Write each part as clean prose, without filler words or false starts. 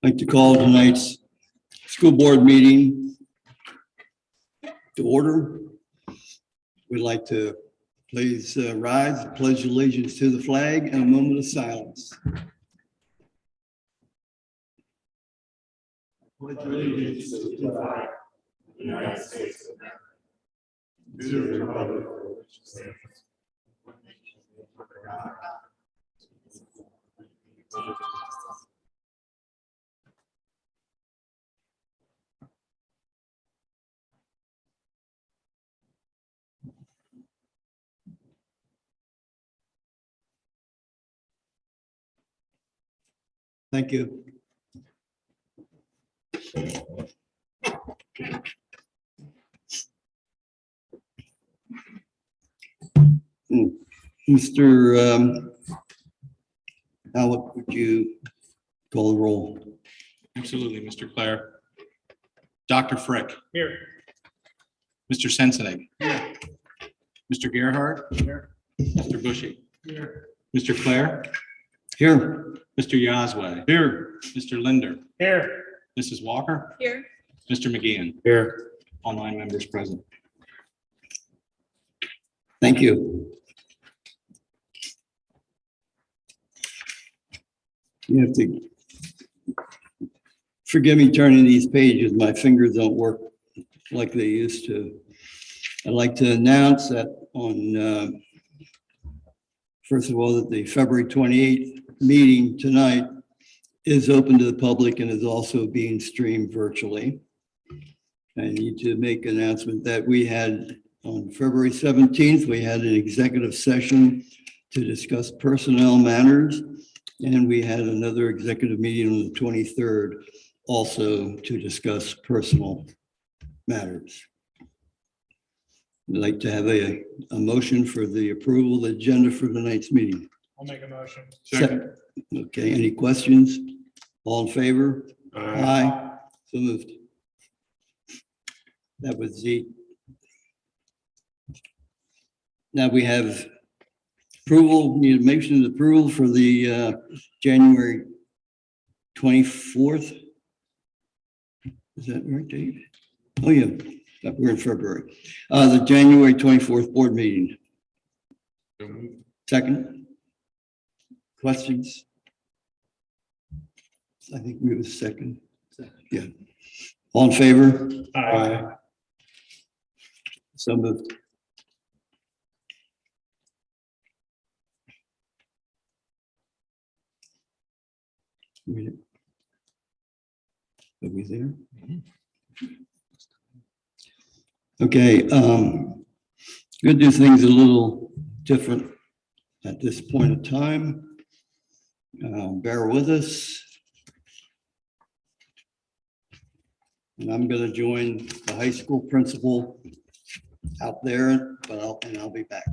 I'd like to call tonight's school board meeting to order. We'd like to please rise, pledge allegiance to the flag, and a moment of silence. Pledge allegiance to the flag of the United States of America, to the republic for which it stands, one nation under God, indivisible. Thank you. Mr. Alec, would you call the roll? Absolutely, Mr. Clare. Dr. Frick. Here. Mr. Sensenig. Here. Mr. Gerhard. Here. Mr. Bushy. Here. Mr. Clare. Here. Mr. Yazway. Here. Mr. Linder. Here. Mrs. Walker. Here. Mr. McGeehan. Here. All 9 members present. Thank you. You have to forgive me turning these pages. My fingers don't work like they used to. I'd like to announce that on, first of all, that the February 28th meeting tonight is open to the public and is also being streamed virtually. I need to make an announcement that we had on February 17th, we had an executive session to discuss personnel matters. And we had another executive meeting on the 23rd also to discuss personal matters. I'd like to have a motion for the approval of the agenda for tonight's meeting. I'll make a motion. Second. Okay, any questions? All in favor? Aye. So moved. That was the. Now we have approval, need a motion of approval for the January 24th. Is that right, Dave? Oh, yeah, we're in February. The January 24th board meeting. Second. Questions? I think we was second. Yeah. All in favor? Aye. So moved. Are we there? Okay, good to do things a little different at this point in time. Bear with us. And I'm going to join the high school principal out there, but I'll be back.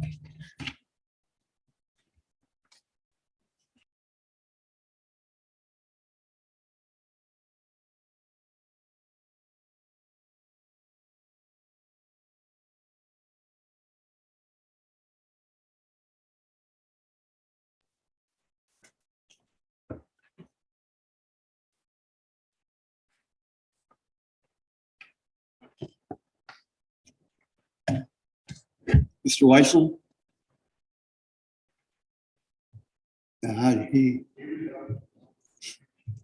Mr. Weissel? How did he?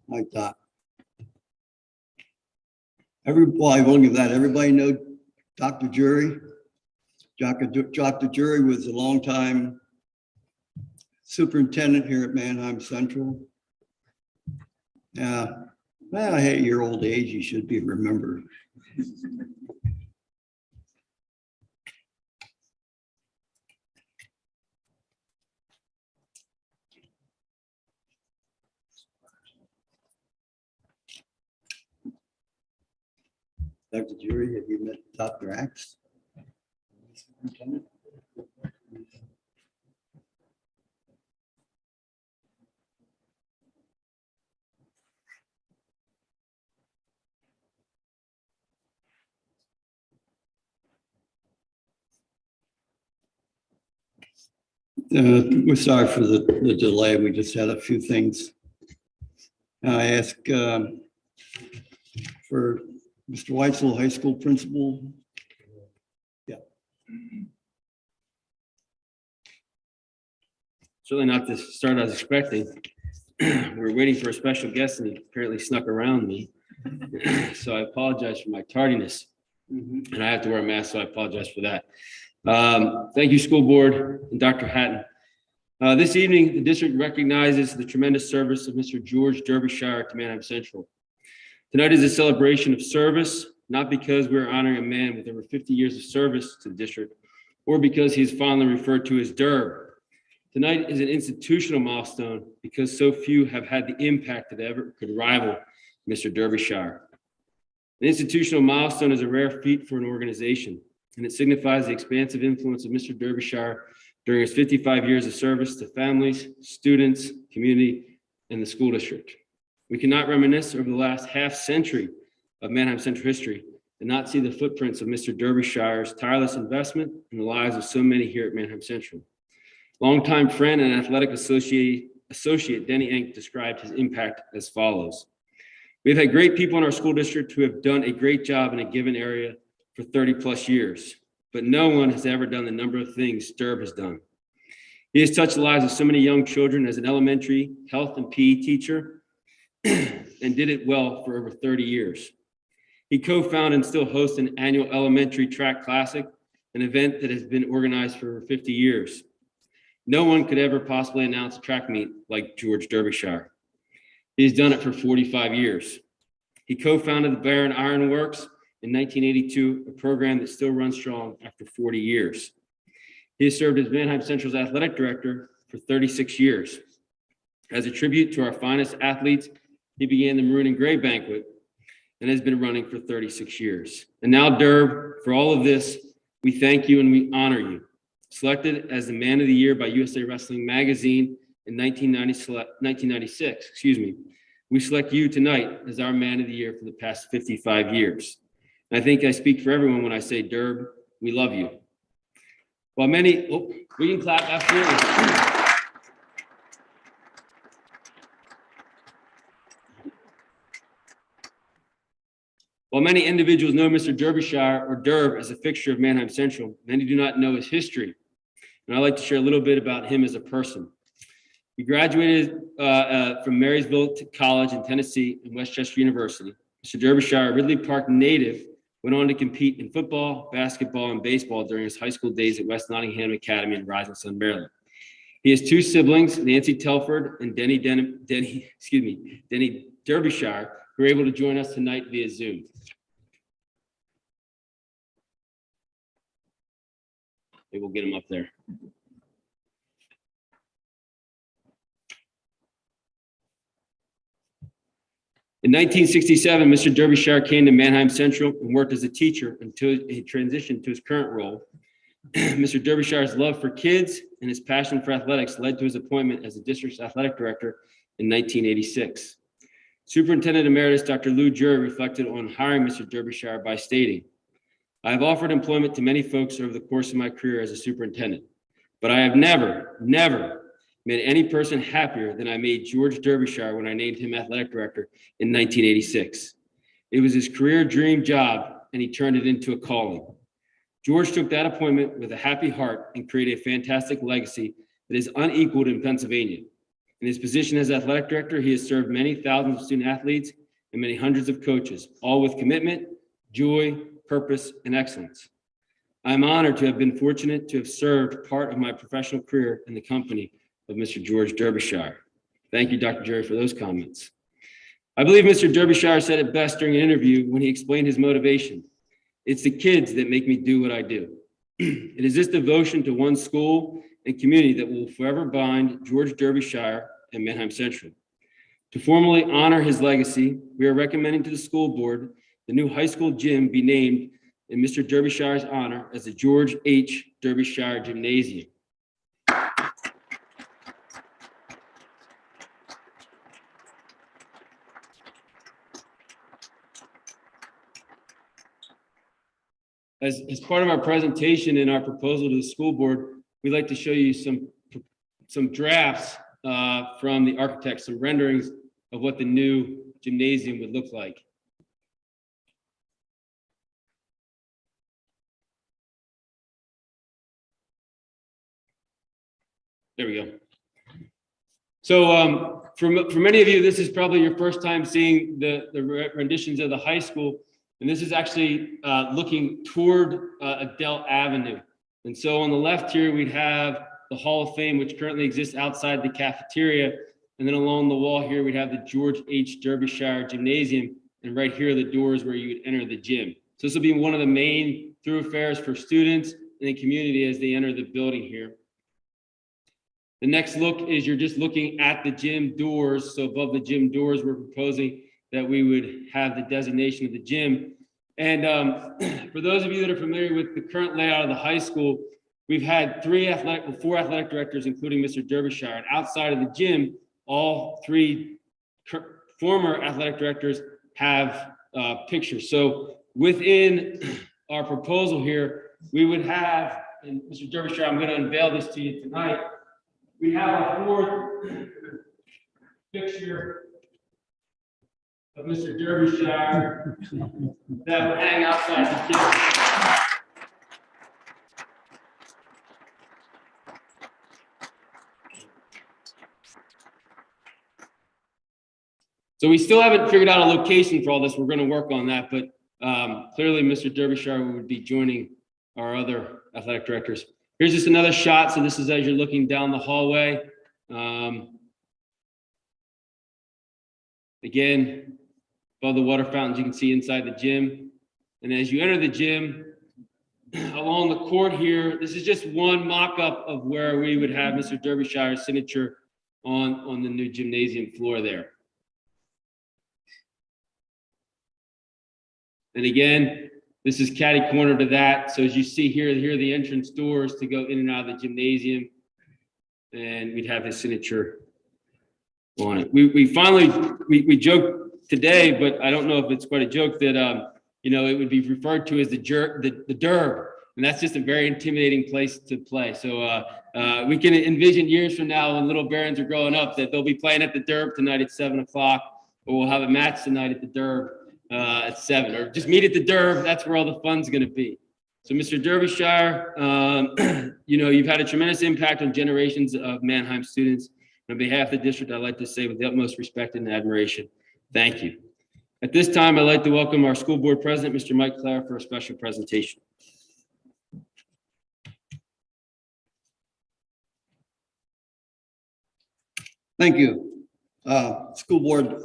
Like that. Well, I look at that. Everybody know Dr. Jury? Dr. Jury was a longtime superintendent here at Manheim Central. Yeah, well, at your old age, you should be remembered. Dr. Jury, have you met Dr. Axe? Superintendent? We're sorry for the delay. We just had a few things I ask for Mr. Weitzel, high school principal. Certainly not the start I was expecting. We were waiting for a special guest and he apparently snuck around me. So I apologize for my tardiness. And I have to wear a mask, so I apologize for that. Thank you, school board and Dr. Hatton. This evening, the district recognizes the tremendous service of Mr. George Derbyshire to Manheim Central. Tonight is a celebration of service, not because we're honoring a man with over 50 years of service to the district, or because he is fondly referred to as Derb. Tonight is an institutional milestone because so few have had the impact that ever could rival Mr. Derbyshire. An institutional milestone is a rare feat for an organization, and it signifies the expansive influence of Mr. Derbyshire during his 55 years of service to families, students, community, and the school district. We cannot reminisce over the last half century of Manheim Central history and not see the footprints of Mr. Derbyshire's tireless investment in the lives of so many here at Manheim Central. Longtime friend and athletic associate Denny Enck described his impact as follows. We've had great people in our school district who have done a great job in a given area for 30 plus years, but no one has ever done the number of things Derb has done. He has touched the lives of so many young children as an elementary health and PE teacher and did it well for over 30 years. He co-founded and still hosts an annual elementary track classic, an event that has been organized for over 50 years. No one could ever possibly announce a track meet like George Derbyshire. He's done it for 45 years. He co-founded the Barron Iron Works in 1982, a program that still runs strong after 40 years. He has served as Manheim Central's athletic director for 36 years. As a tribute to our finest athletes, he began the Maroon and Gray Banquet and has been running for 36 years. And now, Derb, for all of this, we thank you and we honor you. Selected as the Man of the Year by USA Wrestling Magazine in 1996, we select you tonight as our Man of the Year for the past 55 years. And I think I speak for everyone when I say, Derb, we love you. While many, we can clap, absolutely. While many individuals know Mr. Derbyshire or Derb as a fixture of Manheim Central, many do not know his history. And I'd like to share a little bit about him as a person. He graduated from Marysville College in Tennessee and Westchester University. Mr. Derbyshire, a Ridley Park native, went on to compete in football, basketball, and baseball during his high school days at West Nottingham Academy in Rising Sun, Maryland. He has two siblings, Nancy Telford and Denny Derbyshire, who are able to join us tonight via Zoom. Maybe we'll get him up there. In 1967, Mr. Derbyshire came to Manheim Central and worked as a teacher until he transitioned to his current role. Mr. Derbyshire's love for kids and his passion for athletics led to his appointment as the district's athletic director in 1986. Superintendent Emeritus Dr. Lou Jury reflected on hiring Mr. Derbyshire by stating, I have offered employment to many folks over the course of my career as a superintendent, but I have never made any person happier than I made George Derbyshire when I named him athletic director in 1986. It was his career dream job, and he turned it into a calling. George took that appointment with a happy heart and created a fantastic legacy that is unequaled in Pennsylvania. In his position as athletic director, he has served many thousands of student athletes and many hundreds of coaches, all with commitment, joy, purpose, and excellence. I am honored to have been fortunate to have served part of my professional career in the company of Mr. George Derbyshire. Thank you, Dr. Jerry, for those comments. I believe Mr. Derbyshire said it best during an interview when he explained his motivation. It's the kids that make me do what I do. It is this devotion to one school and community that will forever bind George Derbyshire and Manheim Central. To formally honor his legacy, we are recommending to the school board the new high school gym be named in Mr. Derbyshire's honor as the George H. Derbyshire Gymnasium. As part of our presentation and our proposal to the school board, we'd like to show you some drafts from the architect, some renderings of what the new gymnasium would look like. There we go. So for many of you, this is probably your first time seeing the renditions of the high school. And this is actually looking toward Adele Avenue. And so on the left here, we'd have the Hall of Fame, which currently exists outside the cafeteria. And then along the wall here, we'd have the George H. Derbyshire Gymnasium. And right here are the doors where you would enter the gym. So this will be one of the main thoroughfares for students and the community as they enter the building here. The next look is you're just looking at the gym doors. So above the gym doors, we're proposing that we would have the designation of the gym. And for those of you that are familiar with the current layout of the high school, we've had four athletic directors, including Mr. Derbyshire. And outside of the gym, all three former athletic directors have pictures. So within our proposal here, we would have, and Mr. Derbyshire, I'm going to unveil this to you tonight. We have a fourth picture of Mr. Derbyshire that would hang outside the gym. So we still haven't figured out a location for all this. We're going to work on that, but clearly Mr. Derbyshire would be joining our other athletic directors. Here's just another shot. So this is as you're looking down the hallway. Again, above the water fountains, you can see inside the gym. And as you enter the gym, along the court here, this is just one mock-up of where we would have Mr. Derbyshire's signature on the new gymnasium floor there. And again, this is catty corner to that. So as you see here, here are the entrance doors to go in and out of the gymnasium. And we'd have his signature on it. We joked today, but I don't know if it's quite a joke that, you know, it would be referred to as the derb. And that's just a very intimidating place to play. So we can envision years from now when little Barons are growing up that they'll be playing at the derb tonight at 7 o'clock, or we'll have a match tonight at the derb at 7, or just meet at the derb. That's where all the fun's going to be. So Mr. Derbyshire, you know, you've had a tremendous impact on generations of Mannheim students. On behalf of the district, I'd like to say with the utmost respect and admiration, thank you. At this time, I'd like to welcome our school board president, Mr. Mike Clare, for a special presentation. Thank you. School board,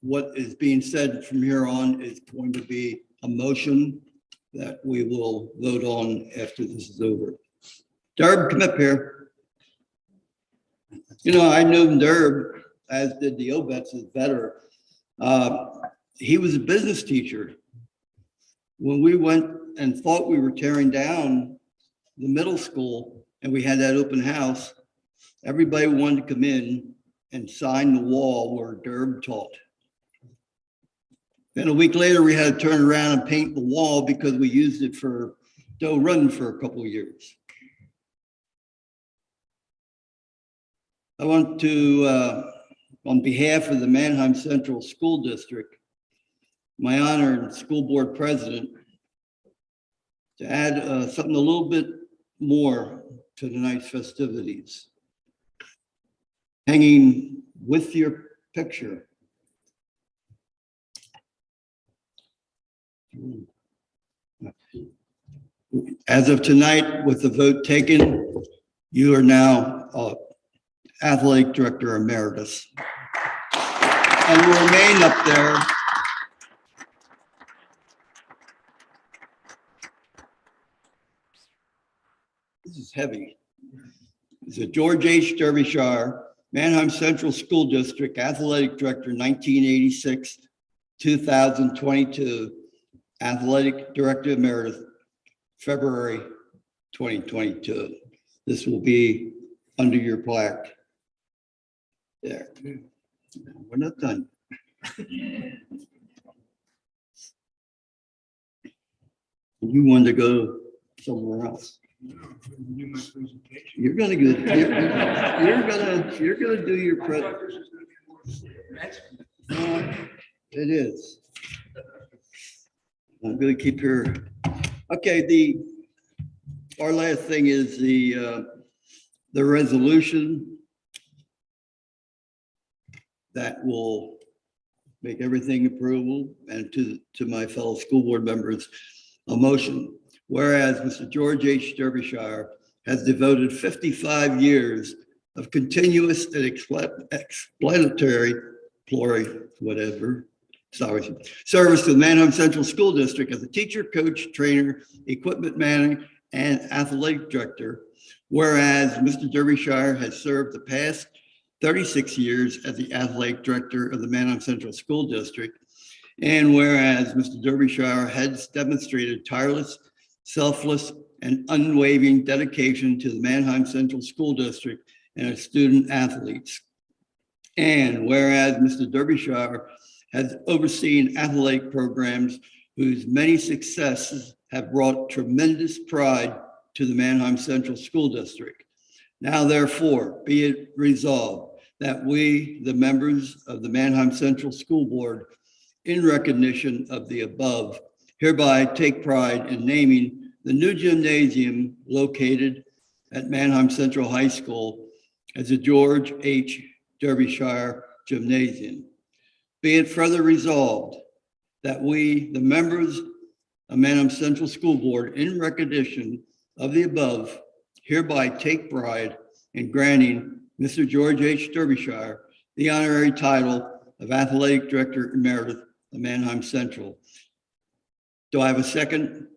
what is being said from here on is going to be a motion that we will vote on after this is over. Derb, come up here. You know, I knew Derb, as did the Obets, is better. He was a business teacher. When we went and thought we were tearing down the middle school and we had that open house, everybody wanted to come in and sign the wall where Derb taught. Then a week later, we had to turn around and paint the wall because we used it for dough run for a couple of years. I want to, on behalf of the Mannheim Central School District, my honored school board president, to add something a little bit more to tonight's festivities. Hanging with your picture. As of tonight, with the vote taken, you are now athletic director emeritus. And will remain up there. This is heavy. It's a George H. Derbyshire, Mannheim Central School District Athletic Director, 1986, 2022, Athletic Director Emeritus, February 2022. This will be under your plaque. There. We're not done. You wanted to go somewhere else. You're gonna go. You're gonna do your presentation. It is. I'm gonna keep her. Okay, our last thing is the resolution that will make everything approvable, and to my fellow school board members, a motion. Whereas Mr. George H. Derbyshire has devoted 55 years of continuous and explanatory, service to the Manheim Central School District as a teacher, coach, trainer, equipment man, and athletic director. Whereas Mr. Derbyshire has served the past 36 years as the athletic director of the Manheim Central School District. And whereas Mr. Derbyshire has demonstrated tireless, selfless, and unwavering dedication to the Manheim Central School District and its student athletes. And whereas Mr. Derbyshire has overseen athletic programs whose many successes have brought tremendous pride to the Manheim Central School District. Now therefore, be it resolved that we, the members of the Manheim Central School Board, in recognition of the above, hereby take pride in naming the new gymnasium located at Manheim Central High School as the George H. Derbyshire Gymnasium. Be it further resolved that we, the members of Manheim Central School Board, in recognition of the above, hereby take pride in granting Mr. George H. Derbyshire the honorary title of Athletic Director Emeritus of Manheim Central. Do I have a second?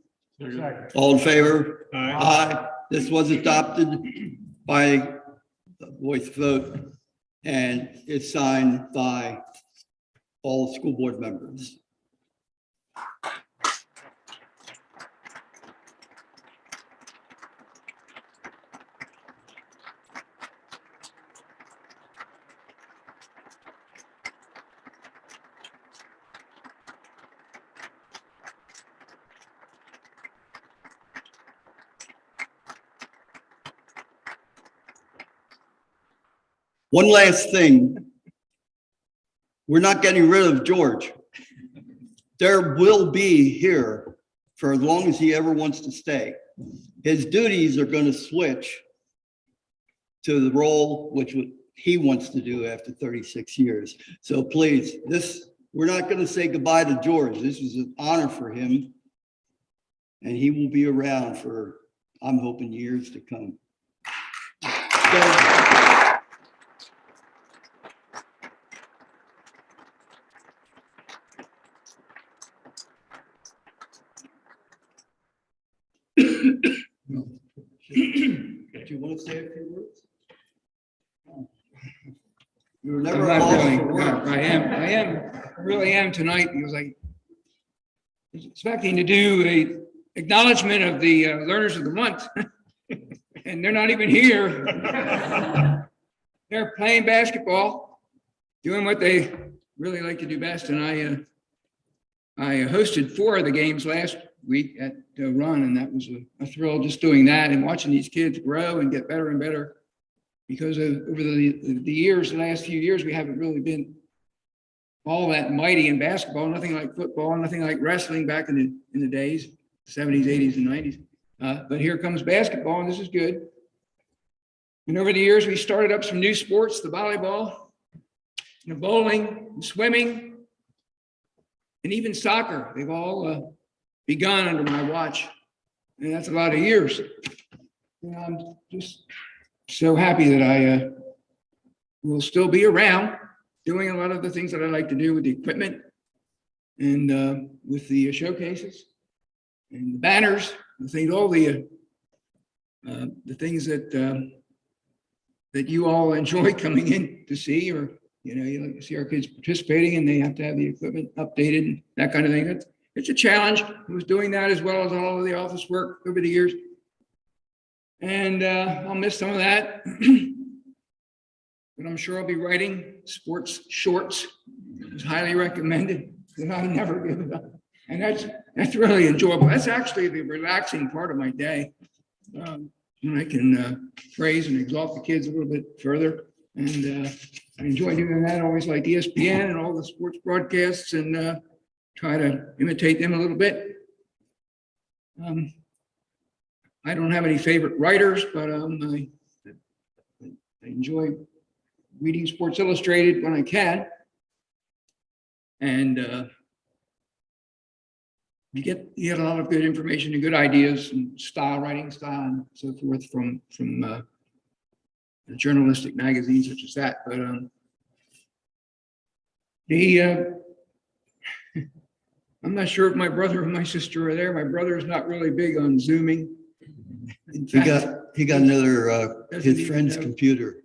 Second. All in favor? Aye. Aye. This was adopted by a voice vote, and it's signed by all school board members. One last thing. We're not getting rid of George. There will be here for as long as he ever wants to stay. His duties are going to switch to the role which he wants to do after 36 years. So please, we're not going to say goodbye to George. This is an honor for him. And he will be around for, I'm hoping, years to come. So, do you want to say a few words? You were never I'm not lost really, for words. I really am tonight because I was expecting to do a acknowledgement of the learners of the month. And they're not even here. They're playing basketball, doing what they really like to do best. And I hosted 4 of the games last week at Run, and that was a thrill just doing that and watching these kids grow and get better and better. Because over the years, the last few years, we haven't really been all that mighty in basketball, nothing like football, nothing like wrestling back in the days, 70s, 80s, and 90s. But here comes basketball, and this is good. And over the years, we started up some new sports, the volleyball, and the bowling, and swimming, and even soccer. They've all begun under my watch, and that's a lot of years. And I'm just so happy that I will still be around doing a lot of the things that I like to do with the equipment and with the showcases and the banners, the things, all the things that you all enjoy coming in to see, or you like to see our kids participating, and they have to have the equipment updated and that kind of thing. It's a challenge. I was doing that as well as all of the office work over the years. And I'll miss some of that. But I'm sure I'll be writing sports shorts. It's highly recommended, and I'll never give it up. And that's really enjoyable. That's actually the relaxing part of my day. When I can praise and exalt the kids a little bit further. And I enjoy doing that. I always like ESPN and all the sports broadcasts and try to imitate them a little bit. I don't have any favorite writers, but I enjoy reading Sports Illustrated when I can. And you get a lot of good information and good ideas and writing style and so forth from the journalistic magazines such as that. But I'm not sure if my brother or my sister are there. My brother is not really big on Zooming. In fact, He got another, Doesn't his even friend's know. computer.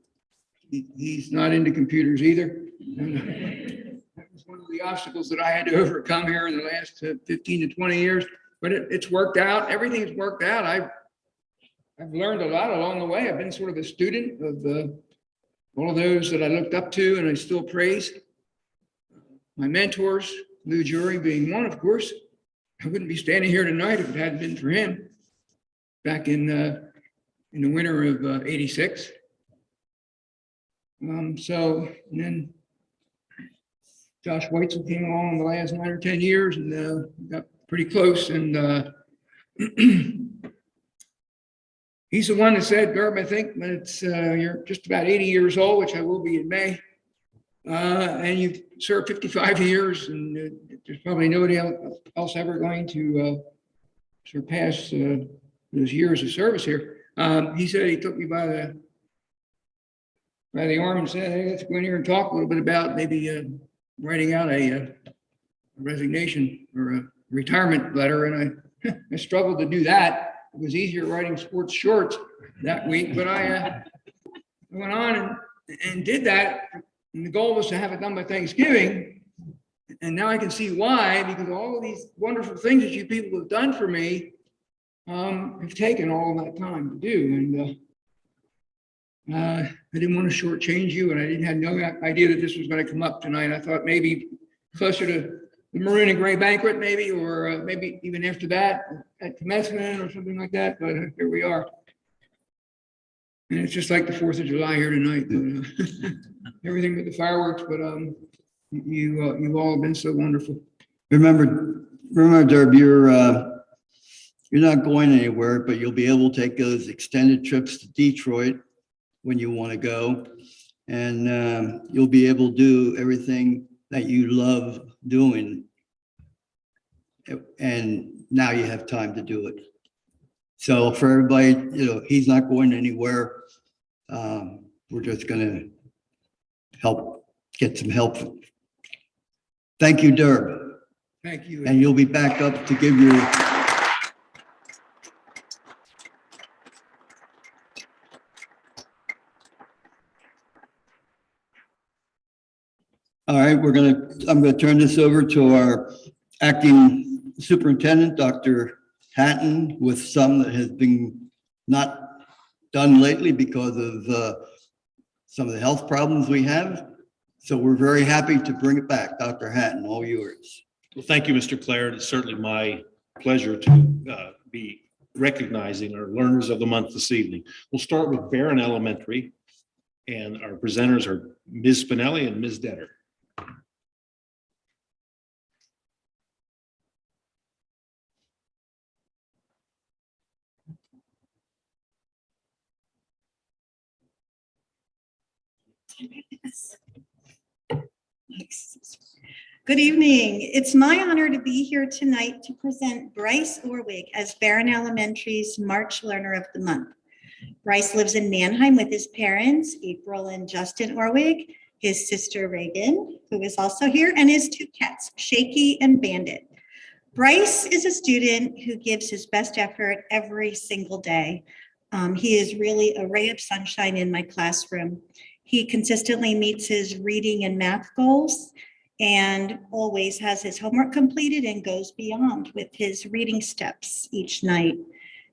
he's not into computers either. That was one of the obstacles that I had to overcome here in the last 15 to 20 years, but it's worked out. Everything's worked out. I've learned a lot along the way. I've been sort of a student of all of those that I looked up to and I still praise. My mentors, Lou Jury being one, of course. I wouldn't be standing here tonight if it hadn't been for him back in the winter of '86. And then Josh Weitzel came along in the last 9 or 10 years and got pretty close. And he's the one that said, Gerb, I think when you're just about 80 years old, which I will be in May, and you've served 55 years, and there's probably nobody else ever going to surpass those years of service here. He said, he took me by the arm and said, hey, let's go in here and talk a little bit about maybe writing out a resignation or a retirement letter. And I struggled to do that. It was easier writing sports shorts that week, but I went on and did that. And the goal was to have it done by Thanksgiving. And now I can see why, because all of these wonderful things that you people have done for me have taken all of that time to do. And I didn't want to shortchange you, and I had no idea that this was going to come up tonight. I thought maybe closer to the Maroon and Gray banquet, maybe, or maybe even after that at commencement or something like that. But here we are. And it's just like the 4th of July here tonight. Everything but the fireworks, but you all have been so wonderful. Remember, Derb, you're not going anywhere, but you'll be able to take those extended trips to Detroit when you want to go, and you'll be able to do everything that you love doing. And now you have time to do it. So for everybody, he's not going anywhere. We're just going to get some help. Thank you, Derb. Thank you. And you'll be back up to give your all right, I'm gonna turn this over to our acting superintendent, Dr. Hatton, with some that has been not done lately because of some of the health problems we have. So we're very happy to bring it back. Dr. Hatton, all yours. Well, thank you, Mr. Clare. It's certainly my pleasure to be recognizing our learners of the month this evening. We'll start with Barron Elementary, and our presenters are Ms. Spinelli and Ms. Detter. Good evening. It's my honor to be here tonight to present Bryce Orwig as Barron Elementary's March Learner of the Month. Bryce lives in Mannheim with his parents, April and Justin Orwig, his sister Reagan, who is also here, and his 2 cats, Shaky and Bandit. Bryce is a student who gives his best effort every single day. He is really a ray of sunshine in my classroom. He consistently meets his reading and math goals and always has his homework completed and goes beyond with his reading steps each night.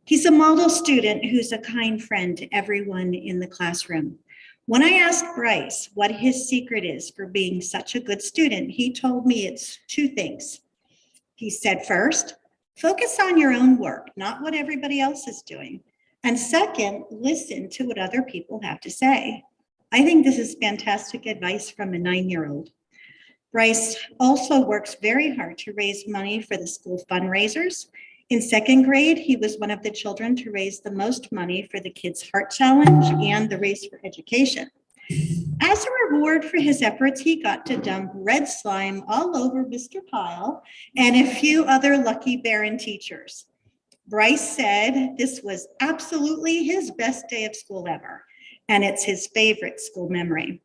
He's a model student who's a kind friend to everyone in the classroom. When I asked Bryce what his secret is for being such a good student, he told me it's 2 things. He said, first, focus on your own work, not what everybody else is doing. And second, listen to what other people have to say. I think this is fantastic advice from a 9-year-old. Bryce also works very hard to raise money for the school fundraisers. In 2nd grade, he was one of the children to raise the most money for the Kids Heart Challenge and the Race for Education. As a reward for his efforts, he got to dump red slime all over Mr. Pyle and a few other lucky Barron teachers. Bryce said this was absolutely his best day of school ever, and it's his favorite school memory.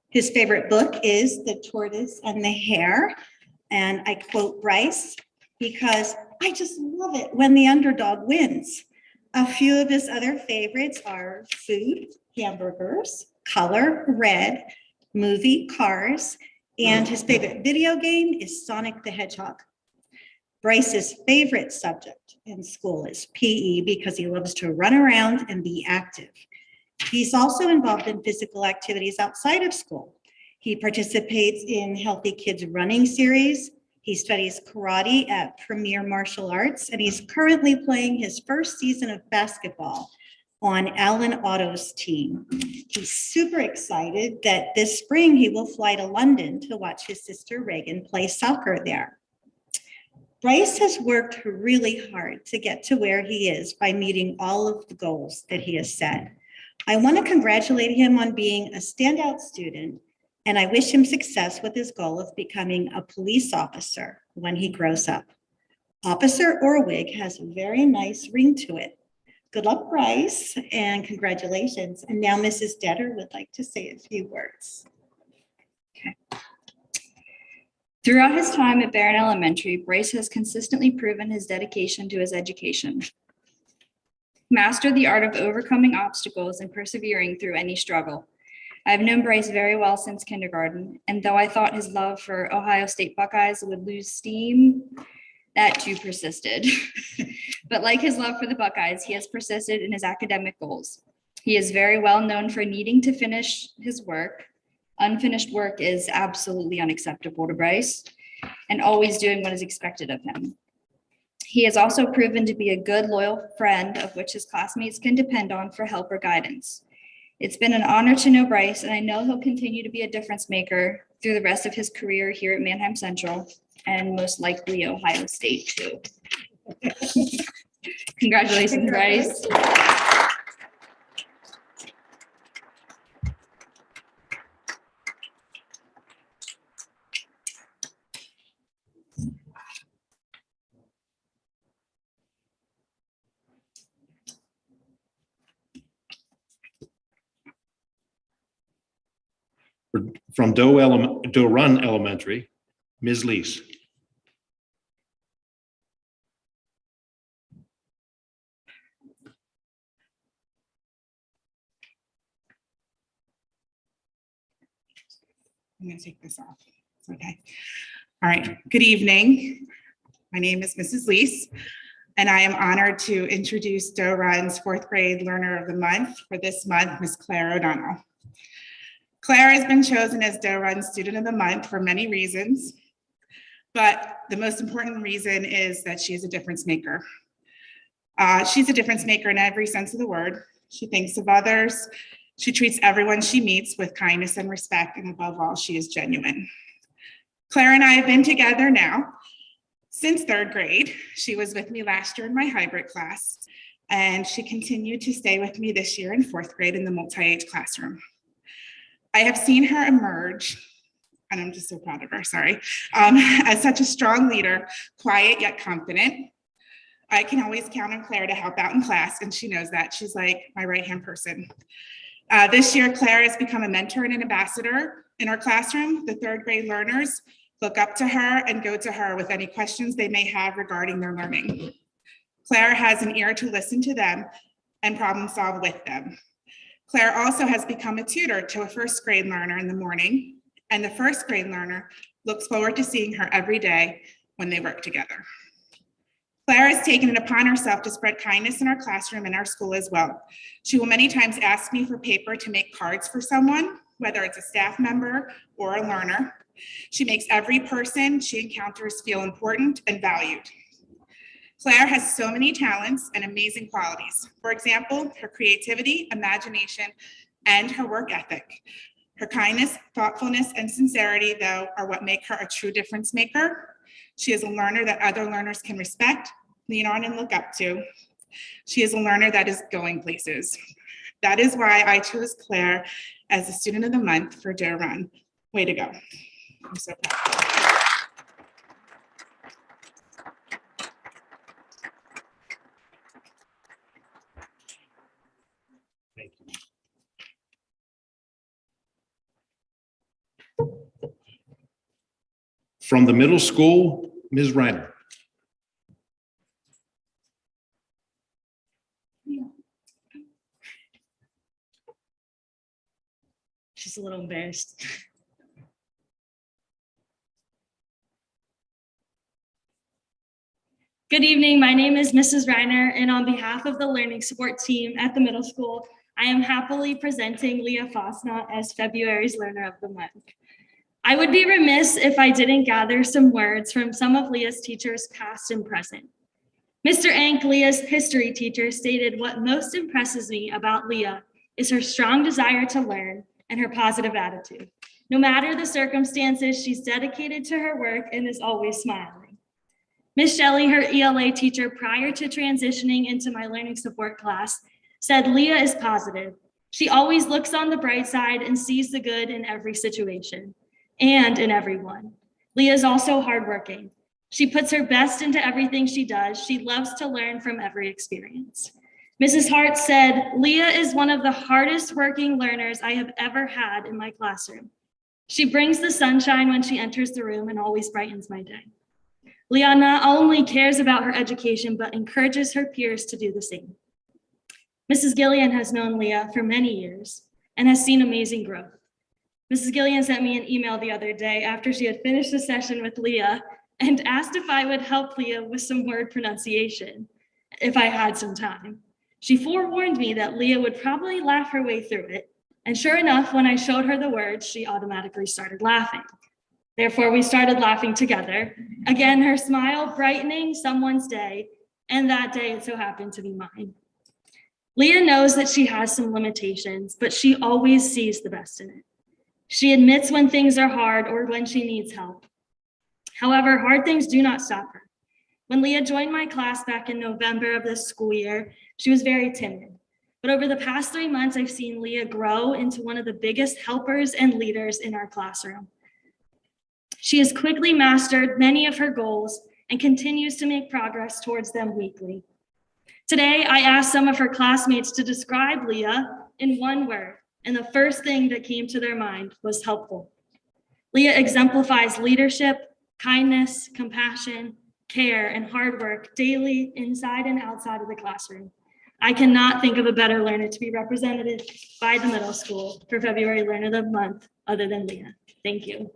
His favorite book is The Tortoise and the Hare, and I quote Bryce, because I just love it when the underdog wins. A few of his other favorites are food, hamburgers, color, red, movie, Cars, and his favorite video game is Sonic the Hedgehog. Bryce's favorite subject in school is PE because he loves to run around and be active. He's also involved in physical activities outside of school. He participates in Healthy Kids Running Series. He studies karate at Premier Martial Arts, and he's currently playing his first season of basketball on Allen Auto's team. He's super excited that this spring he will fly to London to watch his sister Reagan play soccer there. Bryce has worked really hard to get to where he is by meeting all of the goals that he has set. I want to congratulate him on being a standout student, and I wish him success with his goal of becoming a police officer when he grows up. Officer Orwig has a very nice ring to it. Good luck, Bryce, and congratulations. And now Mrs. Detter would like to say a few words. Throughout his time at Barron Elementary, Bryce has consistently proven his dedication to his education. Mastered the art of overcoming obstacles and persevering through any struggle. I've known Bryce very well since kindergarten, and though I thought his love for Ohio State Buckeyes would lose steam, that too persisted. But like his love for the Buckeyes, he has persisted in his academic goals. He is very well known for needing to finish his work. Unfinished work is absolutely unacceptable to Bryce, and always doing what is expected of him. He has also proven to be a good, loyal friend of which his classmates can depend on for help or guidance. It's been an honor to know Bryce, and I know he'll continue to be a difference maker through the rest of his career here at Manheim Central and most likely Ohio State too. Congratulations, Bryce. From Doe Run Elementary, Ms. Lees. I'm going to take this off. It's okay. All right. Good evening. My name is Mrs. Lees, and I am honored to introduce Doe Run's 4th grade Learner of the Month for this month, Ms. Claire O'Donnell. Claire has been chosen as Doe Run's Student of the Month for many reasons, but the most important reason is that she is a difference maker. She's a difference maker in every sense of the word. She thinks of others. She treats everyone she meets with kindness and respect, and above all, she is genuine. Claire and I have been together now since 3rd grade. She was with me last year in my hybrid class, and she continued to stay with me this year in 4th grade in the multi-age classroom. I have seen her emerge, and I'm just so proud of her, sorry, as such a strong leader, quiet yet confident. I can always count on Claire to help out in class, and she knows that. She's like my right-hand person. This year, Claire has become a mentor and an ambassador in our classroom. The 3rd grade learners look up to her and go to her with any questions they may have regarding their learning. Claire has an ear to listen to them and problem solve with them. Claire also has become a tutor to a 1st grade learner in the morning, and the 1st grade learner looks forward to seeing her every day when they work together. Claire has taken it upon herself to spread kindness in our classroom and our school as well. She will many times ask me for paper to make cards for someone, whether it's a staff member or a learner. She makes every person she encounters feel important and valued. Claire has so many talents and amazing qualities. For example, her creativity, imagination, and her work ethic. Her kindness, thoughtfulness, and sincerity, though, are what make her a true difference maker. She is a learner that other learners can respect, lean on, and look up to. She is a learner that is going places. That is why I chose Claire as the Student of the Month for Doe Run. Way to go. I'm so proud. Thank you. From the middle school, Ms. Reiner. She's a little embarrassed. Good evening. My name is Mrs. Reiner, and on behalf of the learning support team at the middle school, I am happily presenting Leah Fosnot as February's Learner of the Month. I would be remiss if I didn't gather some words from some of Leah's teachers, past and present. Mr. Ank, Leah's history teacher, stated, "What most impresses me about Leah is her strong desire to learn and her positive attitude. No matter the circumstances, she's dedicated to her work and is always smiling." Miss Shelley, her ELA teacher, prior to transitioning into my learning support class, said, "Leah is positive. She always looks on the bright side and sees the good in every situation and in everyone. Leah is also hardworking. She puts her best into everything she does. She loves to learn from every experience." Mrs. Hart said, "Leah is one of the hardest working learners I have ever had in my classroom. She brings the sunshine when she enters the room and always brightens my day. Leah not only cares about her education, but encourages her peers to do the same." Mrs. Gillian has known Leah for many years and has seen amazing growth. Mrs. Gillian sent me an email the other day after she had finished a session with Leah and asked if I would help Leah with some word pronunciation if I had some time. She forewarned me that Leah would probably laugh her way through it. And sure enough, when I showed her the words, she automatically started laughing. Therefore, we started laughing together. Again, her smile brightening someone's day, and that day it so happened to be mine. Leah knows that she has some limitations, but she always sees the best in it. She admits when things are hard or when she needs help. However, hard things do not stop her. When Leah joined my class back in November of this school year, she was very timid. But over the past 3 months, I've seen Leah grow into one of the biggest helpers and leaders in our classroom. She has quickly mastered many of her goals and continues to make progress towards them weekly. Today, I asked some of her classmates to describe Leah in one word, and the first thing that came to their mind was helpful. Leah exemplifies leadership, kindness, compassion, care, and hard work daily inside and outside of the classroom. I cannot think of a better learner to be represented by the middle school for February Learner of the Month other than Leah. Thank you.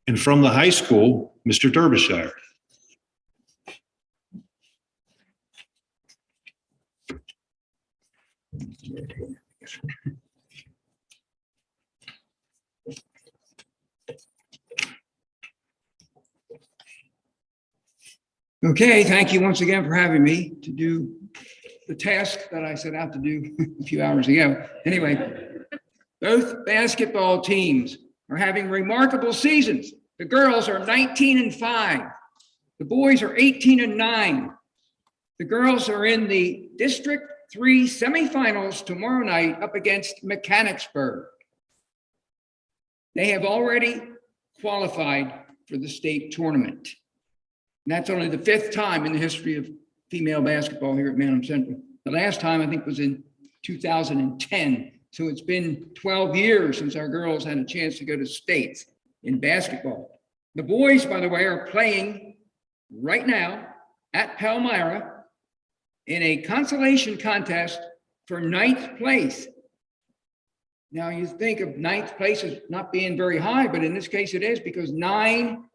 And from the high school, Mr. Derbyshire. Okay, thank you once again for having me to do the task that I set out to do a few hours ago. Anyway, both basketball teams are having remarkable seasons. The girls are 19-5. The boys are 18-9. The girls are in the District 3 semifinals tomorrow night up against Mechanicsburg. They have already qualified for the state tournament. And that's only the 5th time in the history of female basketball here at Manham Central. The last time, I think, was in 2010. So it's been 12 years since our girls had a chance to go to states in basketball. The boys, by the way, are playing right now at Palmyra in a consolation contest for 9th place. Now, you think of 9th place as not being very high, but in this case it is, because 9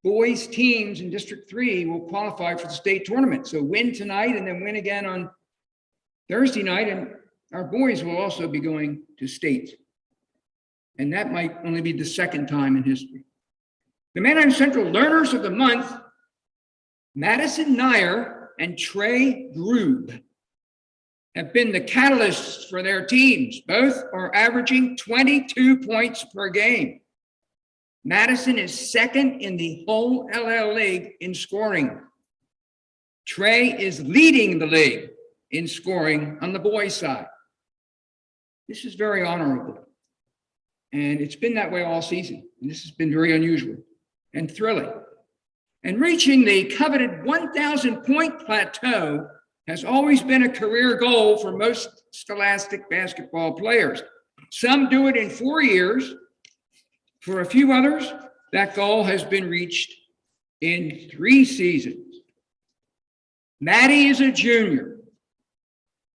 boys teams in District 3 will qualify for the state tournament. So win tonight and then win again on Thursday night, and our boys will also be going to states. And that might only be the second time in history. The Manhattan Central Learners of the Month, Madison Nair and Trey Grube, have been the catalysts for their teams. Both are averaging 22 points per game. Madison is second in the whole LL League in scoring. Trey is leading the league in scoring on the boys' side. This is very honorable. And it's been that way all season. And this has been very unusual and thrilling. And reaching the coveted 1,000 point plateau has always been a career goal for most scholastic basketball players. Some do it in 4 years. For a few others, that goal has been reached in 3 seasons. Maddie is a junior.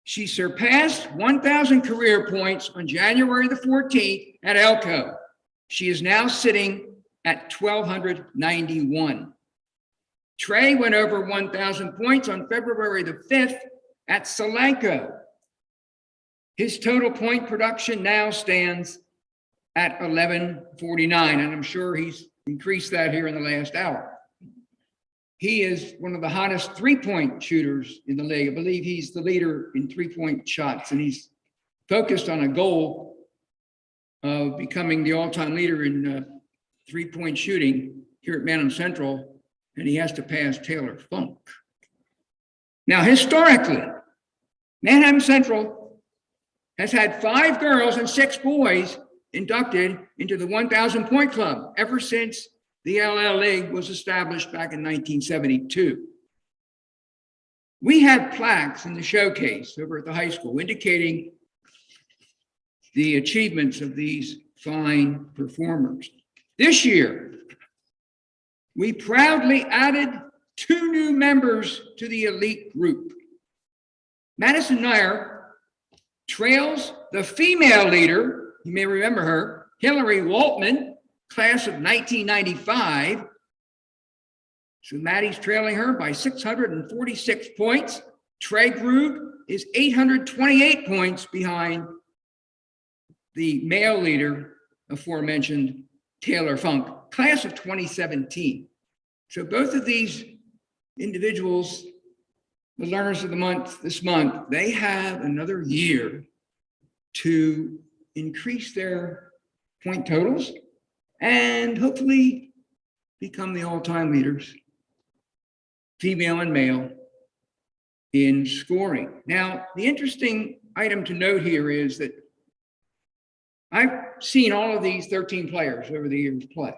She surpassed 1,000 career points on January the 14th at Elko. She is now sitting at 1,291. Trey went over 1,000 points on February the 5th at Solanco. His total point production now stands at 1149, and I'm sure he's increased that here in the last hour. He is one of the hottest three-point shooters in the league. I believe he's the leader in three-point shots, and he's focused on a goal of becoming the all-time leader in three-point shooting here at Manhattan Central, and he has to pass Taylor Funk. Now, historically, Manhattan Central has had 5 girls and 6 boys inducted into the 1,000 point club ever since the LL League was established back in 1972. We have plaques in the showcase over at the high school indicating the achievements of these fine performers. This year, we proudly added 2 new members to the elite group. Madison Nair trails the female leader, you may remember her, Hillary Waltman, class of 1995. So Maddie's trailing her by 646 points. Trey Grube is 828 points behind the male leader, aforementioned Taylor Funk, class of 2017. So both of these individuals, the learners of the month this month, they have another year to increase their point totals and hopefully become the all-time leaders, female and male, in scoring. Now, the interesting item to note here is that I've seen all of these 13 players over the years play,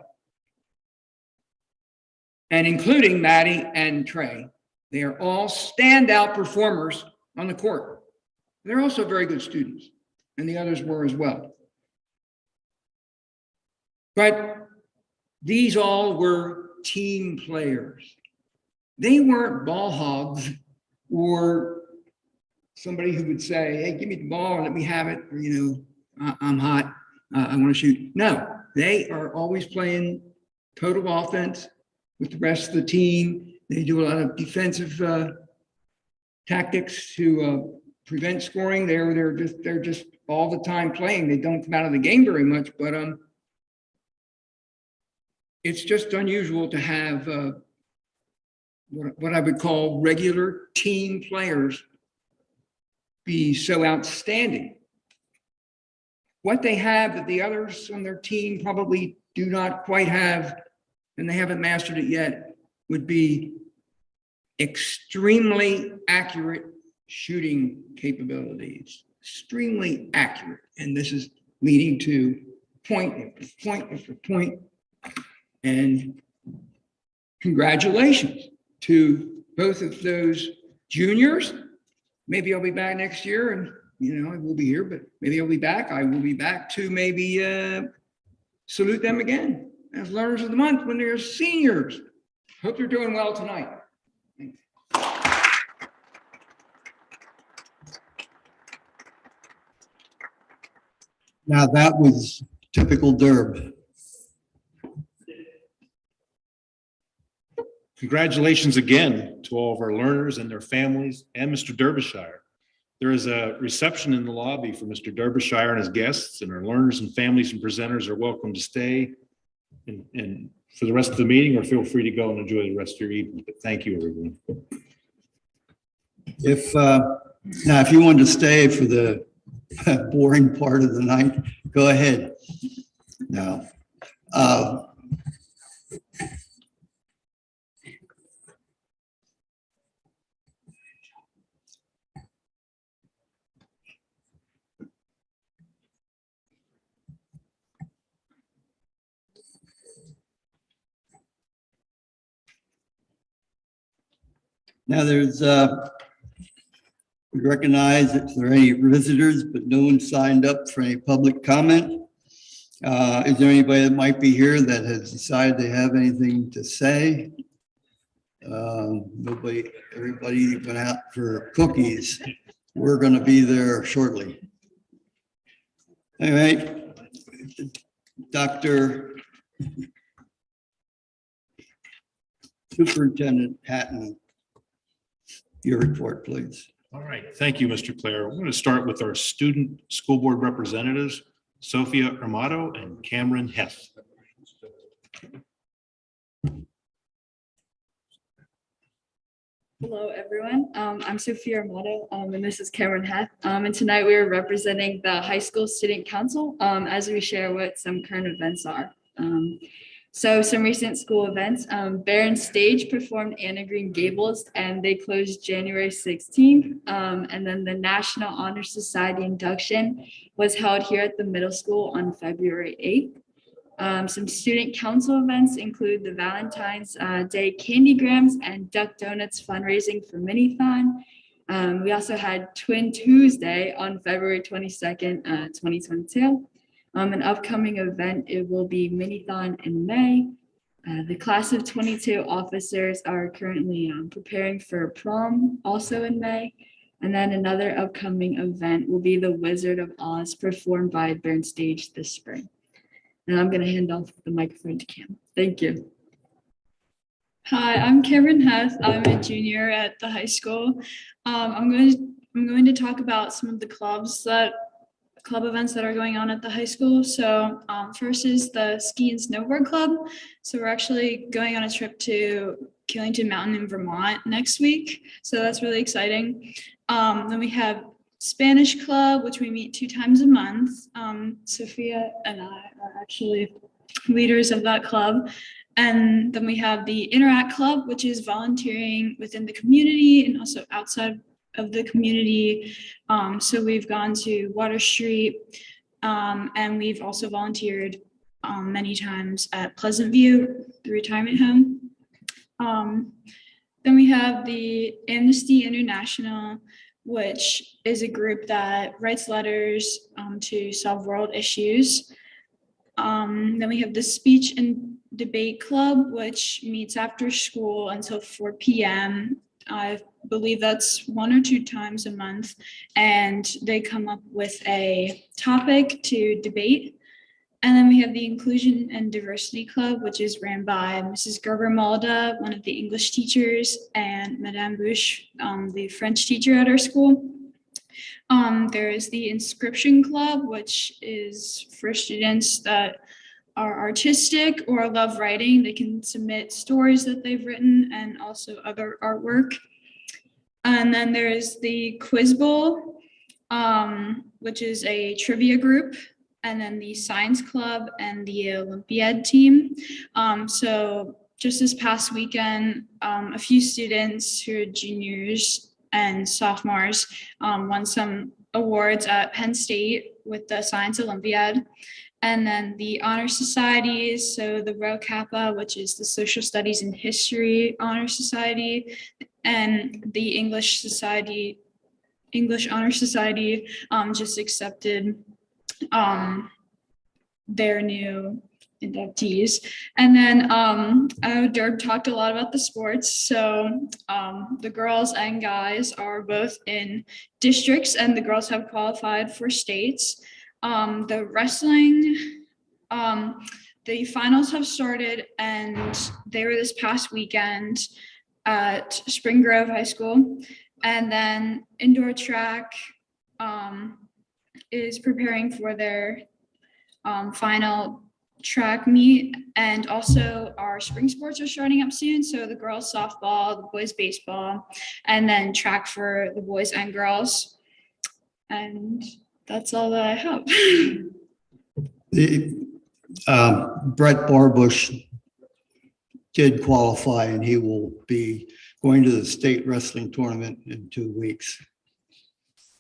and including Maddie and Trey. They are all standout performers on the court. They're also very good students, and the others were as well. But these all were team players. They weren't ball hogs or somebody who would say, hey, give me the ball and let me have it. Or, I'm hot, I want to shoot. No, they are always playing total offense with the rest of the team. They do a lot of defensive tactics to prevent scoring. They're just all the time playing. They don't come out of the game very much, but it's just unusual to have what I would call regular team players be so outstanding. What they have that the others on their team probably do not quite have, and they haven't mastered it yet, would be extremely accurate shooting capabilities. Extremely accurate. And this is leading to point after point after point. And congratulations to both of those juniors. Maybe I'll be back next year and I will be here, but maybe I'll be back. I will be back to maybe salute them again as learners of the month when they're seniors. Hope you're doing well tonight. Thanks. Now that was typical Derb. Congratulations again to all of our learners and their families and Mr. Derbyshire. There is a reception in the lobby for Mr. Derbyshire and his guests, and our learners and families and presenters are welcome to stay and for the rest of the meeting, or feel free to go and enjoy the rest of your evening. But thank you, everyone. Now, if you want to stay for the boring part of the night, go ahead. No. Now we recognize if there are any visitors, but no one signed up for any public comment. Is there anybody that might be here that has decided they have anything to say? Nobody, everybody went out for cookies. We're going to be there shortly. All right, Dr. Superintendent Hatton, your report, please. All right, thank you, Mr. Clare. We're going to start with our student school board representatives, Sophia Armato and Cameron Heth. Hello, everyone. I'm Sophia Armato, and this is Cameron Heth. And tonight we are representing the high school student council as we share what some current events are. So some recent school events, Barron Stage performed Anna Green Gables and they closed January 16th. And then the National Honor Society induction was held here at the middle school on February 8th. Some student council events include the Valentine's Day Candygrams and Duck Donuts fundraising for Minithon. We also had Twin Tuesday on February 22nd, 2022. An upcoming event, it will be Minithon in May. The class of 22 officers are currently preparing for prom also in May. And then another upcoming event will be the Wizard of Oz performed by Barron Stage this spring. And I'm going to hand off the microphone to Cam. Thank you. Hi, I'm Cameron Heth. I'm a junior at the high school. I'm going to talk about some of the club events that are going on at the high school. So first is the Ski and Snowboard Club. So we're actually going on a trip to Killington Mountain in Vermont next week. So that's really exciting. Then we have Spanish Club, which we meet 2 times a month. Sophia and I are actually leaders of that club. And then we have the Interact Club, which is volunteering within the community and also outside of the community. So we've gone to Water Street and we've also volunteered many times at Pleasant View, the retirement home. Then we have the Amnesty International, which is a group that writes letters to solve world issues. Then we have the Speech and Debate Club, which meets after school until 4 p.m. I believe that's 1 or 2 times a month, and they come up with a topic to debate. And then we have the Inclusion and Diversity Club, which is ran by Mrs. Gerber-Malda, one of the English teachers, and Madame Bouche, the French teacher at our school. There is the Inscription Club, which is for students that are artistic or love writing. They can submit stories that they've written and also other artwork. And then there is the Quiz Bowl, which is a trivia group, and then the Science Club and the Olympiad team. So just this past weekend, a few students who are juniors and sophomores won some awards at Penn State with the Science Olympiad. And then the honor societies, so the Rho Kappa, which is the Social Studies and History Honor Society, and the English Honor Society just accepted their new inductees. And then Derb talked a lot about the sports. So the girls and guys are both in districts, and the girls have qualified for states. The wrestling, the finals have started, and they were this past weekend at Spring Grove High School. And then indoor track is preparing for their final track meet. And also our spring sports are starting up soon. So the girls softball, the boys baseball, and then track for the boys and girls. And that's all that I have. Brett Barbush did qualify, and he will be going to the state wrestling tournament in 2 weeks.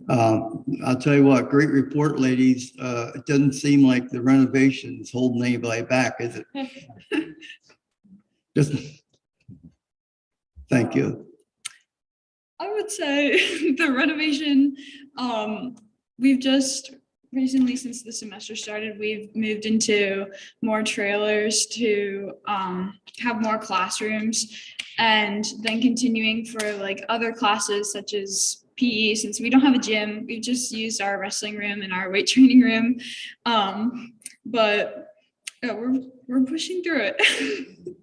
I'll tell you what, great report, ladies. It doesn't seem like the renovation's holding anybody back, is it? Just thank you. I would say the renovation, we've just recently, since the semester started, we've moved into more trailers to have more classrooms, and then continuing for like other classes such as PE. Since we don't have a gym, we've just used our wrestling room and our weight training room. But yeah, we're pushing through it.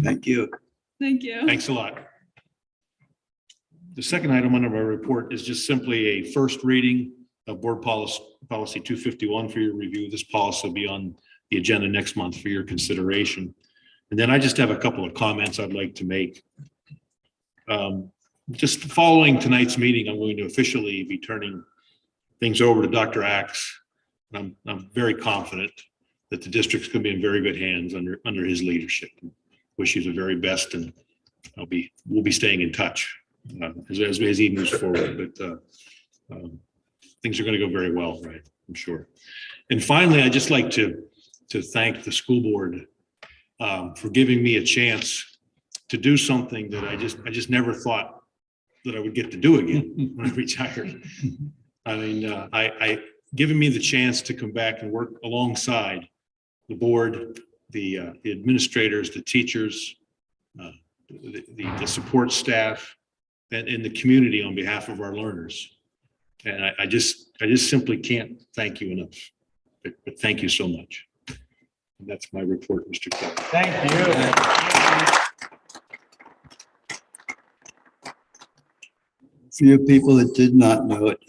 Thank you. Thank you. Thanks a lot. The second item on our report is just simply a first reading of Board Policy 251 for your review. This policy will be on the agenda next month for your consideration. And then I just have a couple of comments I'd like to make. Just following tonight's meeting, I'm going to officially be turning things over to Dr. Axe. I'm very confident that the district's going to be in very good hands under his leadership. Wish you the very best, and we'll be staying in touch as he moves forward. But things are going to go very well, right? I'm sure. And finally, I'd just like to thank the school board for giving me a chance to do something that I just never thought that I would get to do again when I retired. I mean, giving me the chance to come back and work alongside the board, the administrators, the teachers, the support staff, and in the community on behalf of our learners. And I just simply can't thank you enough. But thank you so much. And that's my report, Mr. Clark. Thank you. For you people that did not know it,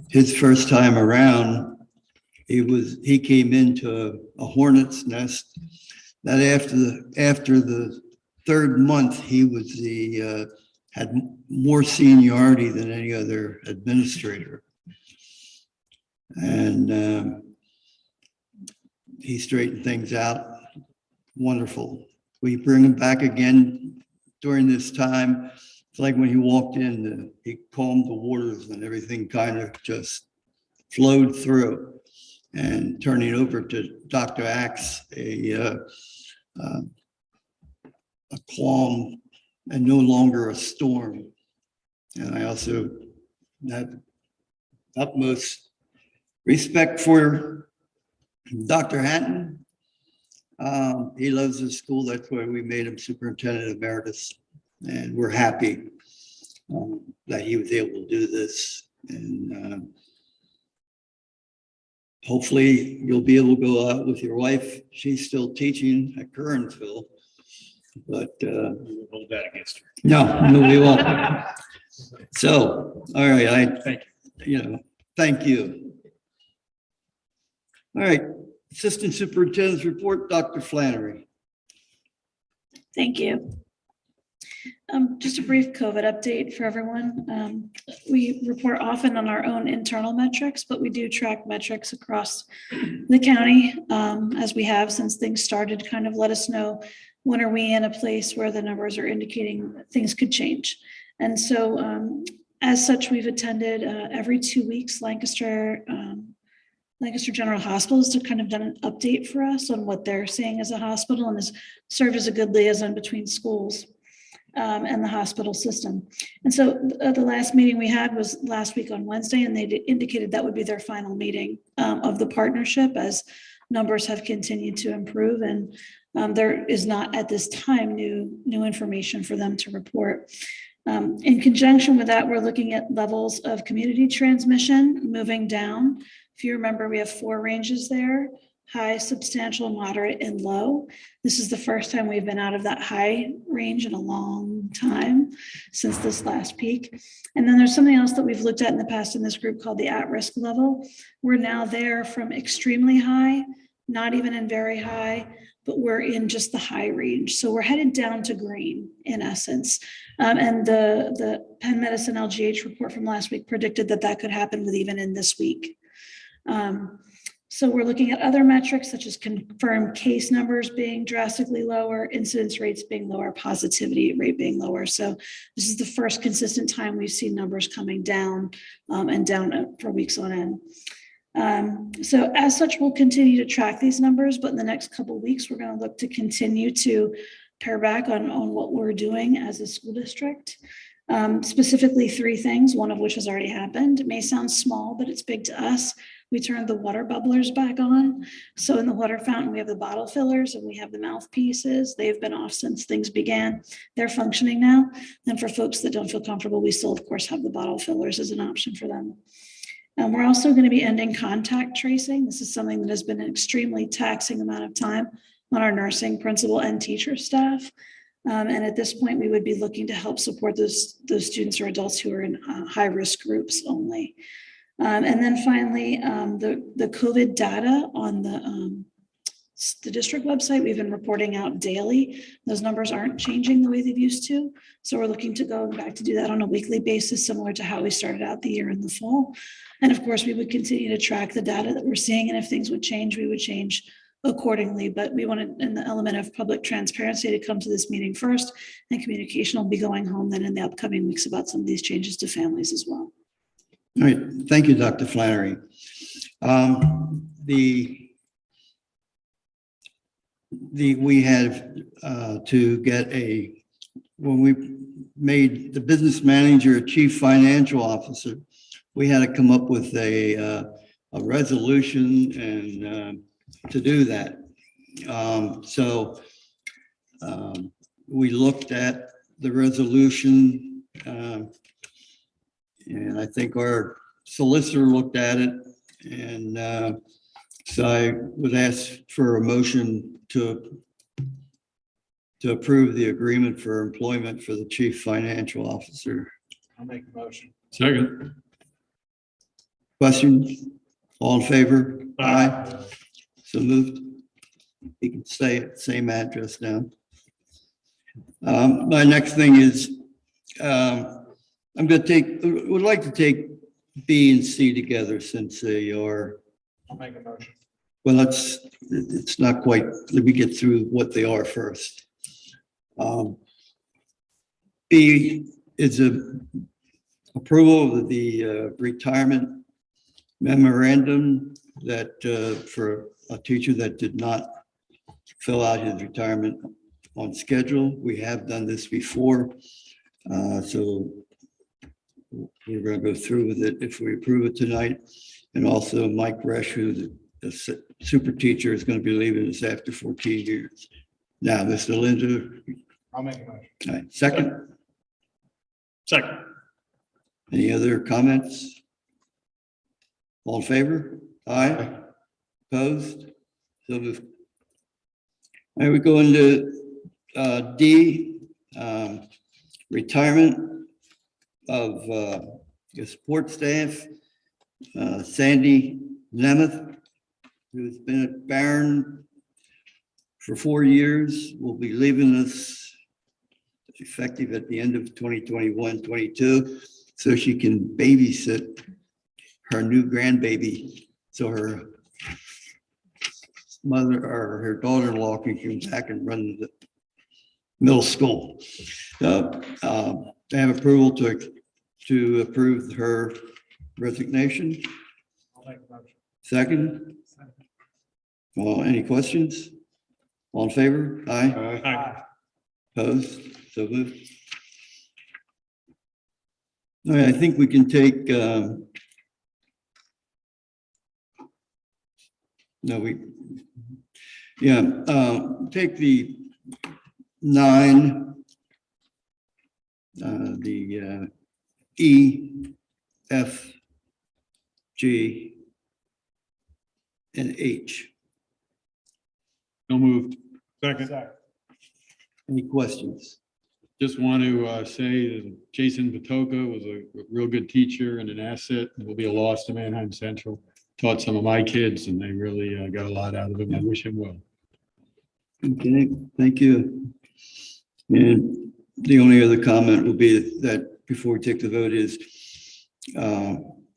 his first time around, he came into a hornet's nest. That after the third month, he was had more seniority than any other administrator, and he straightened things out. Wonderful. We bring him back again during this time. It's like when he walked in, he calmed the waters and everything kind of just flowed through. And turning over to Dr. Axe, a calm and no longer a storm. And I also have utmost respect for Dr. Hatton. He loves his school. That's why we made him superintendent emeritus. And we're happy that he was able to do this. And hopefully you'll be able to go out with your wife. She's still teaching at Kernsville, but We'll hold that against her. no, we won't. So, all right, thank you. All right, Assistant Superintendent's report, Dr. Flannery. Thank you. Just a brief COVID update for everyone. We report often on our own internal metrics, but we do track metrics across the county as we have since things started, kind of let us know when are we in a place where the numbers are indicating things could change. And so as such, we've attended every 2 weeks Lancaster General Hospitals to kind of done an update for us on what they're seeing as a hospital, and has served as a good liaison between schools and the hospital system. And so the last meeting we had was last week on Wednesday, and they indicated that would be their final meeting of the partnership as numbers have continued to improve. And there is not at this time new information for them to report. In conjunction with that, we're looking at levels of community transmission moving down. If you remember, we have 4 ranges there. high, substantial, moderate, and low. This is the first time we've been out of that high range in a long time since this last peak. And then there's something else that we've looked at in the past in this group called the at-risk level. We're now there from extremely high, not even in very high, but we're in just the high range. So we're headed down to green in essence. And the Penn Medicine LGH report from last week predicted that that could happen with even in this week. So we're looking at other metrics such as confirmed case numbers being drastically lower, incidence rates being lower, positivity rate being lower. So this is the first consistent time we've seen numbers coming down and down for weeks on end. So as such, we'll continue to track these numbers, but in the next couple of weeks, we're going to look to continue to pare back on what we're doing as a school district. Specifically 3 things, one of which has already happened. It may sound small, but it's big to us. We turned the water bubblers back on. So in the water fountain, we have the bottle fillers and we have the mouthpieces. They've been off since things began. They're functioning now. And for folks that don't feel comfortable, we still, of course, have the bottle fillers as an option for them. And we're also going to be ending contact tracing. This is something that has been an extremely taxing amount of time on our nursing, principal, and teacher staff. And at this point, we would be looking to help support those students or adults who are in high-risk groups only. And then finally, the COVID data on the district website, we've been reporting out daily. Those numbers aren't changing the way they've used to. So we're looking to go back to do that on a weekly basis, similar to how we started out the year in the fall. And of course, we would continue to track the data that we're seeing. And if things would change, we would change accordingly. But we wanted, in the element of public transparency, to come to this meeting first, and communication will be going home then in the upcoming weeks about some of these changes to families as well. All right, thank you, Dr. Flannery. We have to get when we made the business manager a chief financial officer, we had to come up with a resolution and to do that. We looked at the resolution and I think our solicitor looked at it, and so I would ask for a motion to approve the agreement for employment for the chief financial officer. I'll make a motion. Second. Questions? All in favor? Aye. So moved. You can stay at the same address now. My next thing is, would like to take B and C together since they are, I'll make a motion. well, it's not quite, let me get through what they are first. B is a approval of the retirement memorandum that for a teacher that did not fill out his retirement on schedule. We have done this before, so we're going to go through with it if we approve it tonight. And also Mike Resch, who the super teacher, is going to be leaving us after 14 years. Now, Mr. Linder. I'll make a motion. All right, second. Second. Any other comments? All in favor? Aye. Opposed? So moved. All right, we go into D, retirement of support staff. Sandy Nemeth, who's been at Barron for 4 years, will be leaving us effective at the end of 2021-22, so she can babysit her new grandbaby, so her mother or her daughter-in-law can come back and run the middle school. They have approval to approve her resignation. I'll make a motion. Second. Any questions? All in favor? Aye. Aye. Opposed? So moved. All right, I think we can take, take the 9, the E, F, G, and H. No moved. Second. Any questions? Just want to say that Jason Patoka was a real good teacher and an asset. Will be a loss to Manheim Central. Taught some of my kids and they really got a lot out of him. I wish him well. Okay, thank you. And the only other comment will be that before we take the vote is,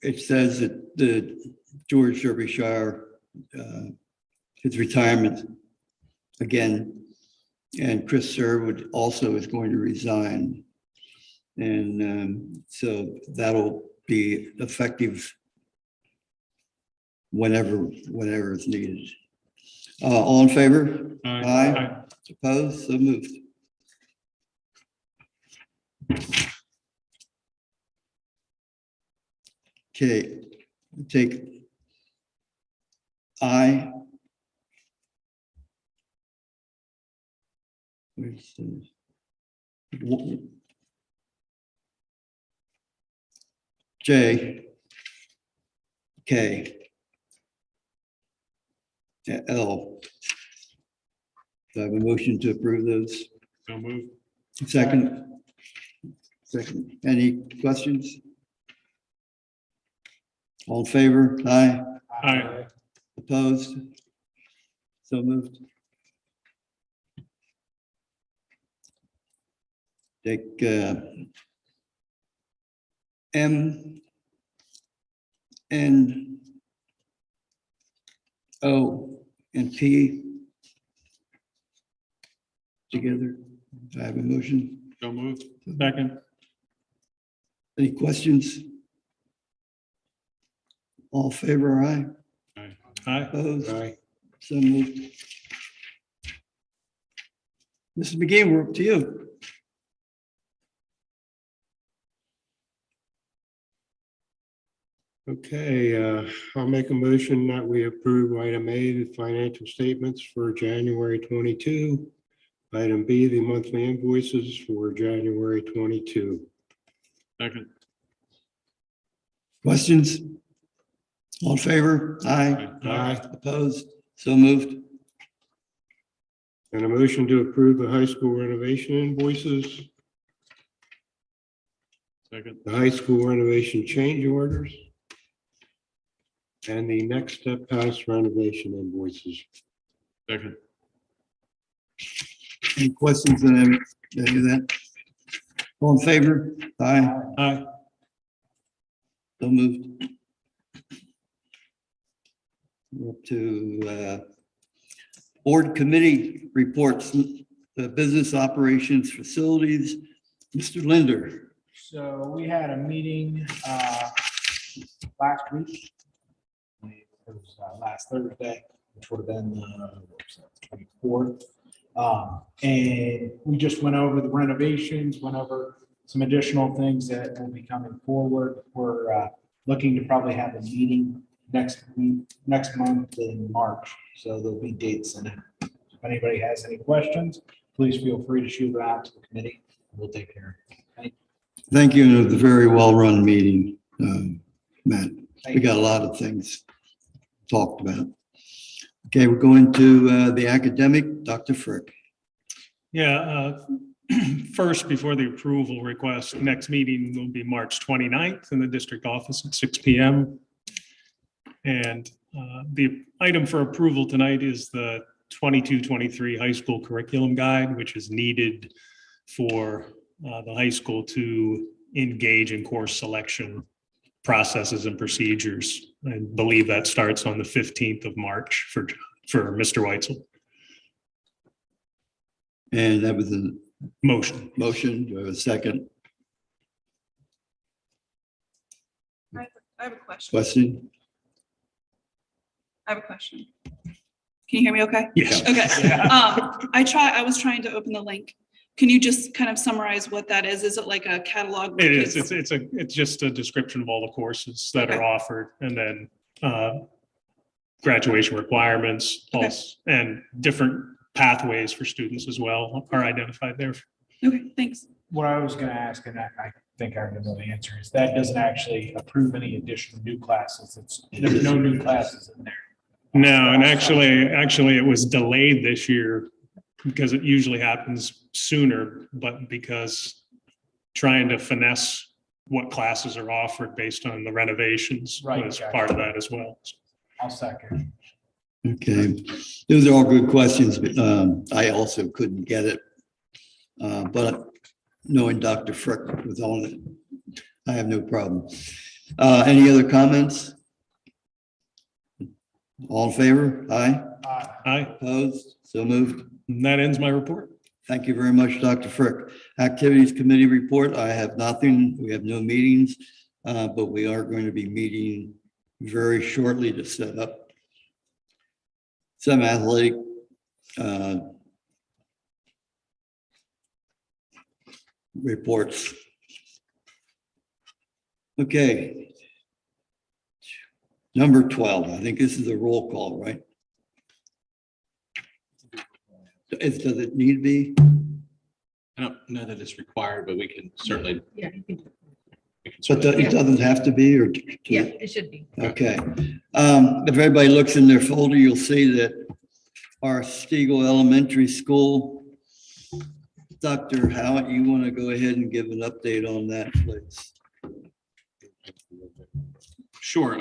it says that the George Derbyshire, his retirement again, and Chris Sherwood also is going to resign. And so that'll be effective whenever it's needed. All in favor? Aye. Opposed? So moved. Okay, take I. Where's the- J. K. L. Do I have a motion to approve those? So moved. Second. Second. Any questions? All in favor? Aye. Aye. Opposed? So moved. Take M, N, O, and P together. Do I have a motion? So moved. Second. Any questions? All in favor? Aye. Aye. Opposed? Aye. So moved. Mrs. McGee, we're up to you. Okay, I'll make a motion that we approve item A, the financial statements for January 22. Item B, the monthly invoices for January 22. Second. Questions? All in favor? Aye. Aye. Opposed? So moved. And a motion to approve the high school renovation invoices, Second. the high school renovation change orders, and the next step house renovation invoices. Second. Any questions on any of that? All in favor? Aye. Aye. So moved. We're up to board committee reports, the business operations facilities. Mr. Linder. So we had a meeting last week. It was last Thursday, which would have been the 24th. And we just went over the renovations, went over some additional things that will be coming forward. We're looking to probably have a meeting next month in March. So there'll be dates in it. If anybody has any questions, please feel free to shoot them out to the committee. We'll take care of it. Thank you. It was a very well-run meeting, Matt. We got a lot of things talked about. Okay, we're going to the academic, Dr. Frick. Yeah, first, before the approval request, next meeting will be March 29th in the district office at 6 p.m. And the item for approval tonight is the 22-23 high school curriculum guide, which is needed for the high school to engage in course selection processes and procedures. I believe that starts on the 15th of March for Mr. Weitzel. And that was a Motion. motion. Do I have a second? I have a question. Question? I have a question. Can you hear me okay? Yes. Okay. I was trying to open the link. Can you just kind of summarize what that is? Is it like a catalog? where It is. kids- It's just a description of all the courses that are Okay. offered, and then graduation requirements, Okay. also, and different pathways for students as well are identified there. Okay, thanks. What I was gonna ask, and I think I already know the answer, is that doesn't actually approve any additional new classes. There's no new classes in there. No, and actually it was delayed this year because it usually happens sooner, but because trying to finesse what classes are offered based on the renovations Right, was gotcha. part of that as well. I'll second. Okay, those are all good questions. But, I also couldn't get it. But knowing Dr. Frick was on it, I have no problem. Any other comments? All in favor? Aye. Aye, Opposed? So moved. and that ends my report. Thank you very much, Dr. Frick. Activities Committee report, I have nothing. We have no meetings, but we are going to be meeting very shortly to set up some athletic reports. Okay. Number 12, I think this is a roll call, right? Does it need to be? I don't know that it's required, but we can certainly. Yeah, you can. But it doesn't have to be, or? Yeah, it should be. Okay. If everybody looks in their folder, you'll see that our Stegall Elementary School, Dr. Howitt, you want to go ahead and give an update on that, please? Sure.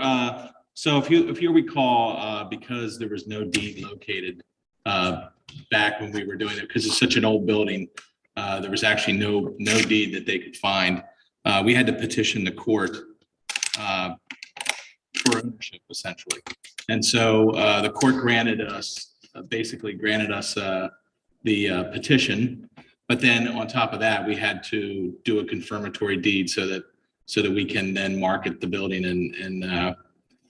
So if you recall, because there was no deed located back when we were doing it, because it's such an old building, there was actually no deed that they could find. We had to petition the court for ownership, essentially. And so the court basically granted us the petition. But then on top of that, we had to do a confirmatory deed so that we can then market the building and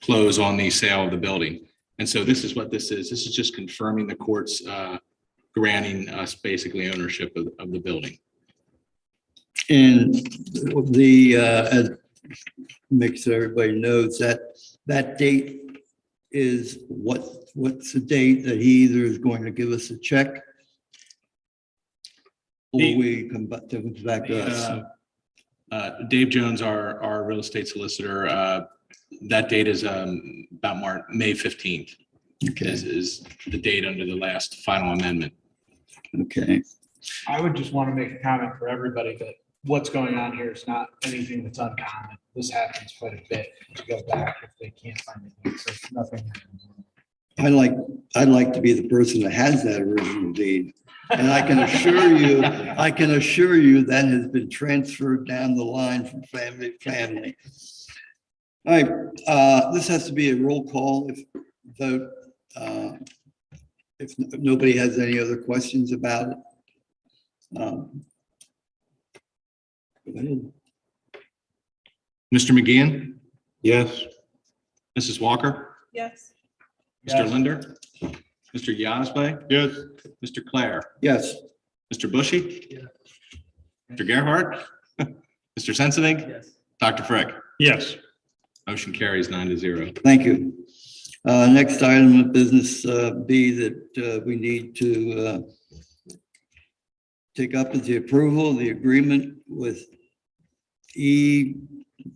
close on the sale of the building. And so this is what this is. This is just confirming the court's granting us basically ownership of the building. And as makes sure everybody knows that date is what's the date that he either is going to give us a check or we come back to us. Dave Jones, our real estate solicitor, that date is about May 15th. Okay. Is the date under the last final amendment. Okay. I would just want to make a comment for everybody that what's going on here is not anything that's uncommon. This happens quite a bit to go back if they can't find anything. So it's nothing. I'd like to be the person that has that original deed. And I can assure you that has been transferred down the line from family to family. All right, this has to be a roll call vote. If nobody has any other questions about it. Go ahead. Mr. McGeehan? Yes. Mrs. Walker? Yes. Mr. Linder? Mr. Yasbe? Yes. Mr. Claire? Yes. Mr. Bushy? Mr. Gerhart? Mr. Sensenig? Yes. Dr. Frick? Yes. Motion carries 9-0. Thank you. Next item of business B that we need to take up is the approval of the agreement with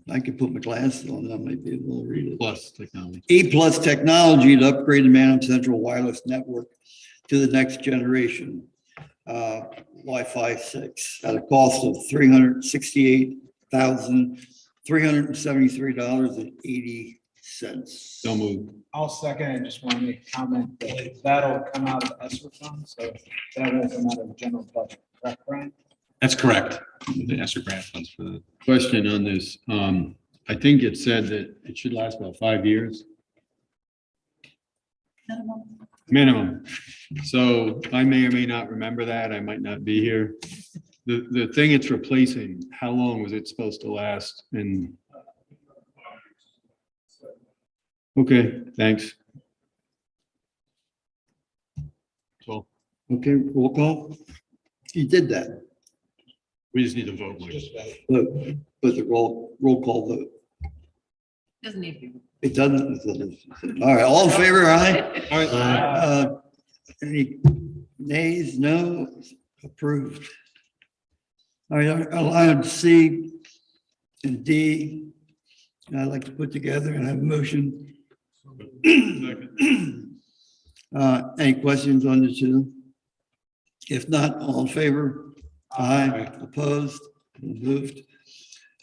I can put my glasses on, I might be able to read it. Plus technology. E+ technology to upgrade the Manhattan Central wireless network to the next generation Wi-Fi 6 at a cost of $368,373.80. So moved. I'll second and just want to make a comment that that'll come out of ESSER fund, so that won't come out of the general budget. Correct, Brian? That's correct. The ESSER grant funds for that. Question on this. I think it said that it should last about 5 years minimum. So I may or may not remember that. I might not be here. The thing it's replacing, how long was it supposed to last? And okay, thanks. So Okay, roll call. You did that. we just need to vote. Mike. But the roll call vote. Doesn't need to be. It doesn't. All right, all in favor, aye? All right. Any nays? No? Approved. All right, allowed C and D, I'd like to put together and have a motion Any questions on the two? If not, all in favor? Aye. Opposed? Moved.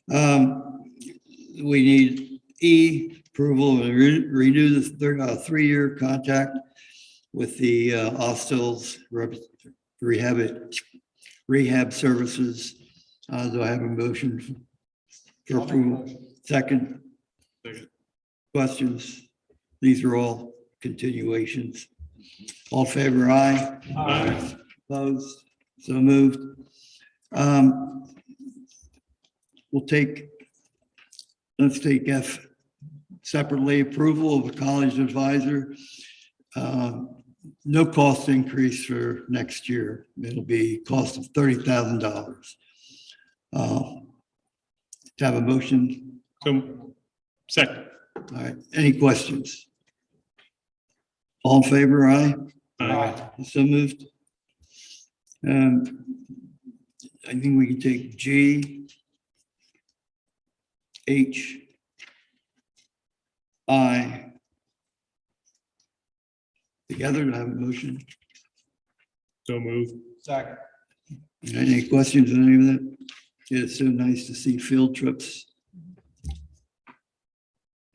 We need E, approval and renew the 3-year contract with the Hostels Rehab Services. Do I have a motion for approval? Second. Questions? These are all continuations. All in favor, aye. Aye. Opposed? So moved. Let's take F separately. Approval of a college advisor. No cost increase for next year. It'll be cost of $30,000. To have a motion? So, second. All right, any questions? All in favor, aye? Aye. So moved. I think we can take G, H, I together to have a motion. So moved. Second. Any questions on any of that? It's so nice to see field trips.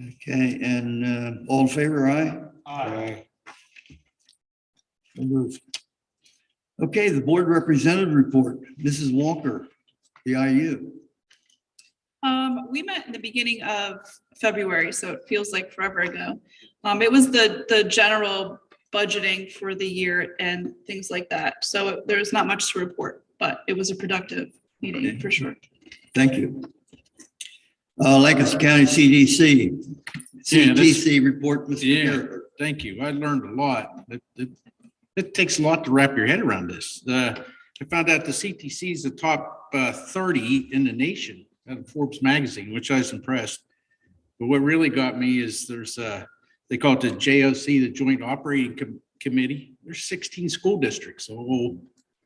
Okay, and all in favor, aye? Aye. So moved. Okay, the board representative report, Mrs. Walker, the IU. We met in the beginning of February, so it feels like forever ago. It was the general budgeting for the year and things like that. So there's not much to report, but it was a productive meeting for sure. Thank you. Lancaster County CDC. CDC report, Mr. Garrett. Thank you. I learned a lot. It takes a lot to wrap your head around this. I found out the CTC is the top 30 in the nation out of Forbes magazine, which I was impressed. But what really got me is they call it the JOC, the Joint Operating Committee. There's 16 school districts.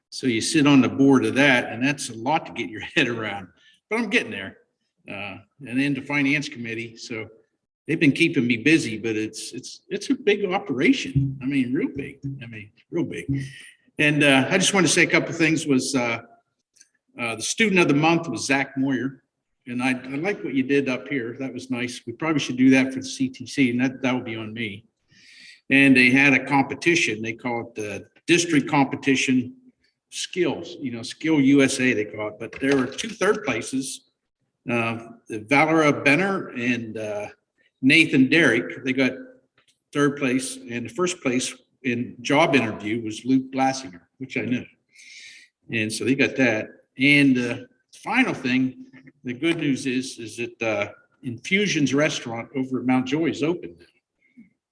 So you sit on the board of that, and that's a lot to get your head around. But I'm getting there. And then the Finance Committee. So they've been keeping me busy, but it's a big operation. I mean, real big. Real big. And I just want to say a couple of things. Was the student of the month was Zach Moyer, and I like what you did up here. That was nice. We probably should do that for the CTC, and that would be on me. And they had a competition. They call it the district competition skills. Skill USA they call it. But there were 2 third places. Valera Benner and Nathan Derrick, they got 3rd place, and the 1st place in job interview was Luke Glassinger, which I knew. And so they got that. And the final thing, the good news is that Infusion's restaurant over at Mount Joy is open now.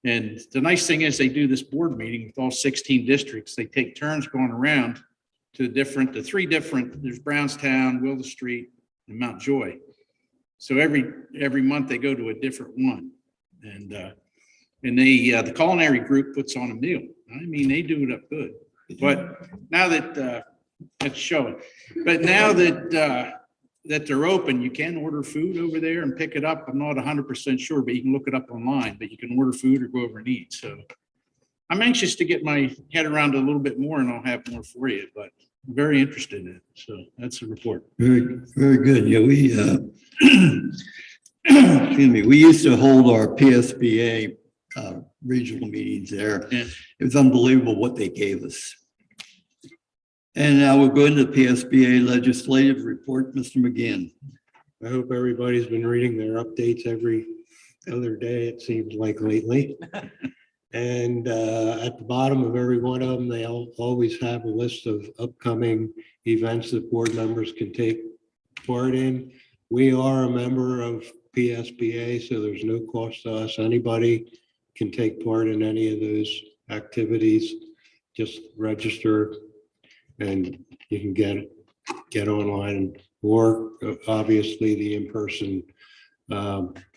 And the nice thing is they do this board meeting with all 16 districts. They take turns going around to the 3 different, there's Brownstown, Willow Street, and Mount Joy. So every month they go to a different one. And the culinary group puts on a meal. I mean, they do it up good. But now that that's showing, but now that they're open, you can order food over there and pick it up. I'm not 100% sure, but you can look it up online, but you can order food or go over and eat. So I'm anxious to get my head around it a little bit more, and I'll have more for you, but I'm very interested in it. So that's the report. Very, very good. Yeah, we, excuse me, we used to hold our PSBA regional meetings there. Yeah. It was unbelievable what they gave us. And now we'll go into the PSBA legislative report, Mr. McGinn. I hope everybody's been reading their updates every other day, it seems like lately. And at the bottom of every one of them, they always have a list of upcoming events that board members can take part in. We are a member of PSBA, so there's no cost to us. Anybody can take part in any of those activities. Just register and you can get online, or obviously the in-person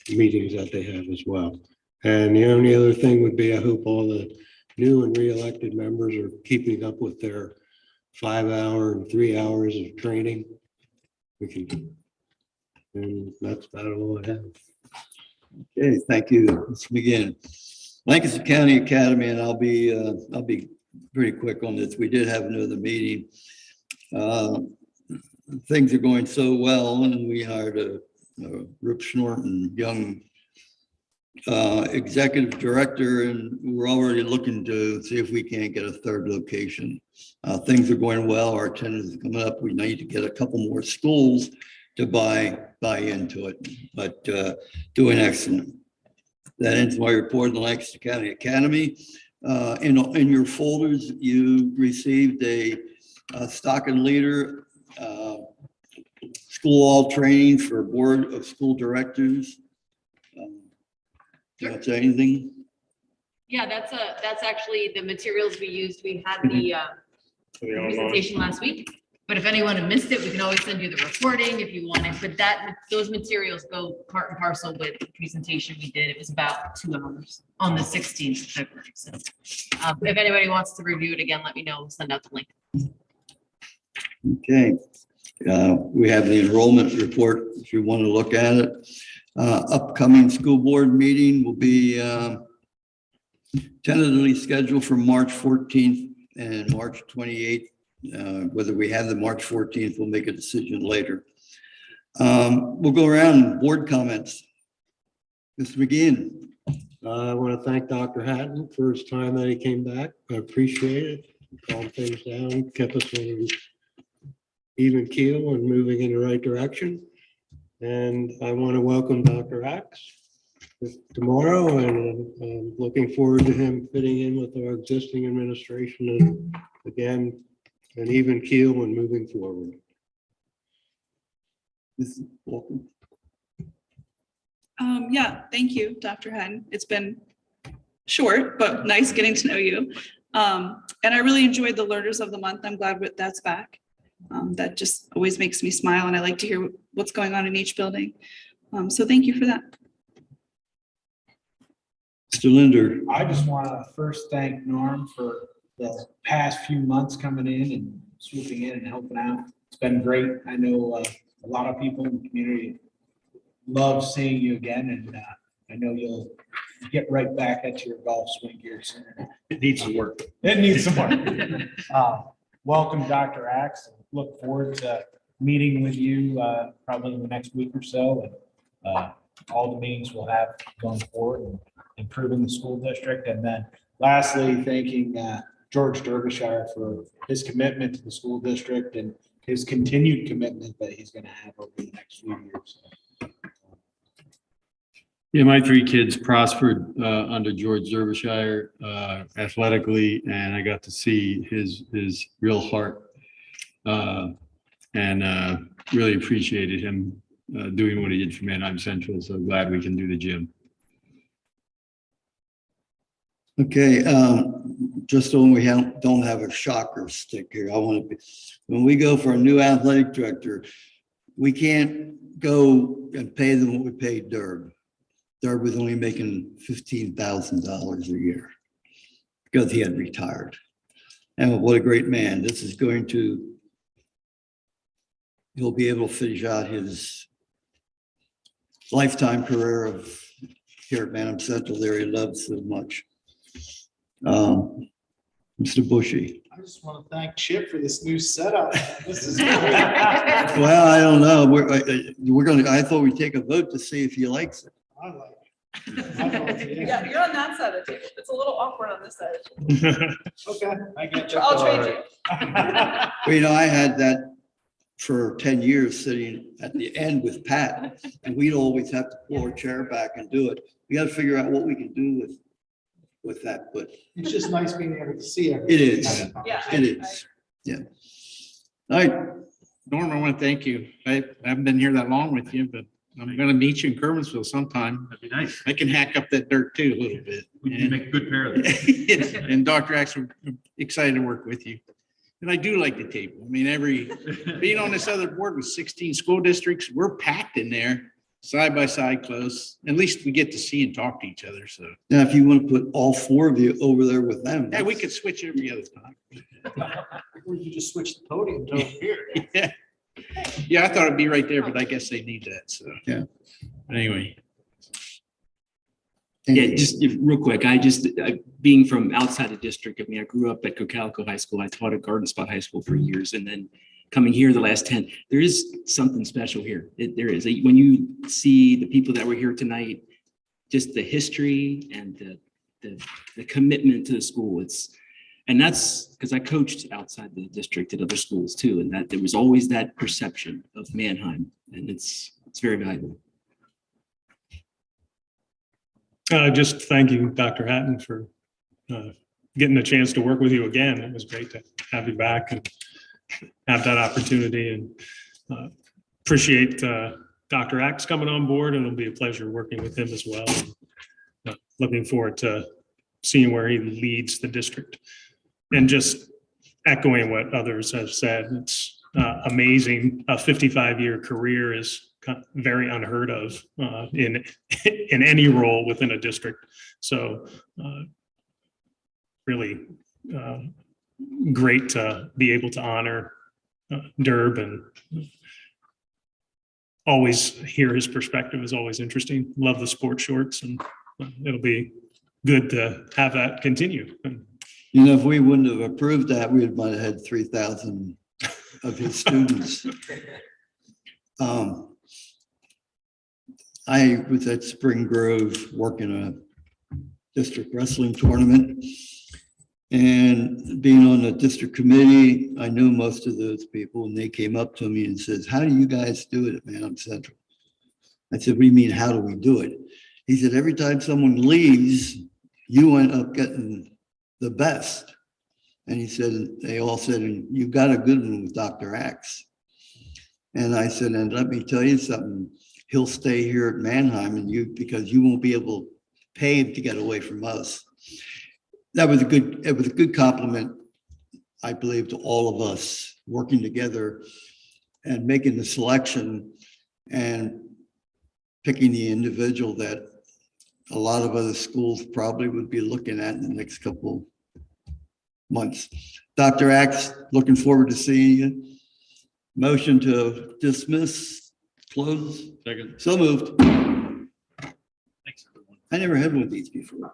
meetings that they have as well. And the only other thing would be, I hope all the new and re-elected members are keeping up with their 5-hour and 3 hours of training. And that's about all I have. Okay, thank you. Let's begin. Lancaster County Academy, and I'll be pretty quick on this. We did have another meeting. Things are going so well, and we hired a Rip Schnorton, young executive director, and we're already looking to see if we can't get a third location. Things are going well. Our attendance is coming up. We need to get a couple more schools to buy into it, but doing excellent. That ends my report on the Lancaster County Academy. In your folders, you received a stock and leader school all training for Board of School Directors. Do you want to say anything? Yeah, that's actually the materials we used. We had the presentation last week. But if anyone had missed it, we can always send you the recording if you want it. But those materials go part and parcel with the presentation we did. It was about 2 hours on the 16th of February. So if anybody wants to review it again, let me know. We'll send out the link. Okay. We have the enrollment report if you want to look at it. Upcoming school board meeting will be tentatively scheduled for March 14th and March 28th. Whether we have the March 14th, we'll make a decision later. We'll go around board comments. Mr. McGinn. I want to thank Dr. Hatton for his time that he came back. I appreciate it. Calmed things down, kept us on an even keel and moving in the right direction. And I want to welcome Dr. Axe tomorrow, and I'm looking forward to him fitting in with our existing administration and again, an even keel and moving forward. Mrs. Walker. Yeah, thank you, Dr. Hatton. It's been short, but nice getting to know you. And I really enjoyed the Learners of the Month. I'm glad that's back. That just always makes me smile, and I like to hear what's going on in each building. So thank you for that. Mr. Linder. I just want to first thank Norm for the past few months coming in and swooping in and helping out. It's been great. I know a lot of people in the community love seeing you again, and I know you'll get right back at your golf swing here soon. It needs to work. It needs some work. Welcome, Dr. Axe. Look forward to meeting with you probably in the next week or so, and all the meetings we'll have going forward and improving the school district. And then lastly, thanking George Derbyshire for his commitment to the school district and his continued commitment that he's going to have over the next few years. Yeah, my 3 kids prospered under George Derbyshire athletically, and I got to see his real heart and really appreciated him doing what he did for Manheim Central. So glad we can do the gym. Okay, just so we don't have a shocker stick here, I want to be, when we go for a new athletic director, we can't go and pay them what we paid Derb. Derb was only making $15,000 a year because he had retired. And what a great man. This is going to, he'll be able to finish out his lifetime career of here at Manheim Central there he loves so much. Mr. Bushy. I just want to thank Chip for this new setup. This is Well, I don't know. We're going to, I thought we'd take a vote to see if he likes it. I like it. Yeah, you're on that side of the table. It's a little awkward on this side. Okay, I get you. I'll trade you. Well, you know, I had that for 10 years sitting at the end with Pat, and we'd always have to pull our chair back and do it. We got to figure out what we can do with that, but It's just nice being able to see everything. it is. Yeah. It is. Yeah. All right. Norm, I want to thank you. I haven't been here that long with you, but I'm going to meet you in Kerwinsville sometime. That'd be nice. I can hack up that dirt too a little bit. We can make a good pair of them. And Dr. Axe, I'm excited to work with you. And I do like the table. I mean, being on this other board with 16 school districts, we're packed in there, side by side, close. At least we get to see and talk to each other. So Now, if you want to put all 4 of you over there with them. yeah, we could switch every other time. Or you just switch the podium to over here. Yeah. Yeah, I thought it'd be right there, but I guess they need that. So Yeah. anyway, Yeah, just real quick, being from outside the district, I mean, I grew up at Cocalico High School. I taught at Garden Spot High School for years, and then coming here the last 10, there is something special here. There is. When you see the people that were here tonight, just the history and the commitment to the school, and that's because I coached outside the district at other schools too, and that there was always that perception of Mannheim, and it's very valuable. Just thank you, Dr. Hatton, for getting a chance to work with you again. It was great to have you back and have that opportunity, and appreciate Dr. Axe coming on board, and it'll be a pleasure working with him as well. Looking forward to seeing where he leads the district. And just echoing what others have said, it's amazing. A 55-year career is very unheard of in any role within a district. So really great to be able to honor Derb, and always hear his perspective is always interesting. Love the sports shorts, and it'll be good to have that continue. You know, if we wouldn't have approved that, we might have had 3,000 of his students. I was at Spring Grove working a district wrestling tournament, and being on the district committee, I knew most of those people, and they came up to me and says, "How do you guys do it at Manheim Central?" I said, "What do you mean, how do we do it?" He said, "Every time someone leaves, you end up getting the best." And he said, they all said, "And you got a good one with Dr. Axe." And I said, "And let me tell you something, he'll stay here at Mannheim, and because you won't be able to pay him to get away from us." It was a good compliment, I believe, to all of us working together and making the selection and picking the individual that a lot of other schools probably would be looking at in the next couple months. Dr. Axe, looking forward to seeing you. Motion to dismiss, close. Second. So moved. I never had one of these before.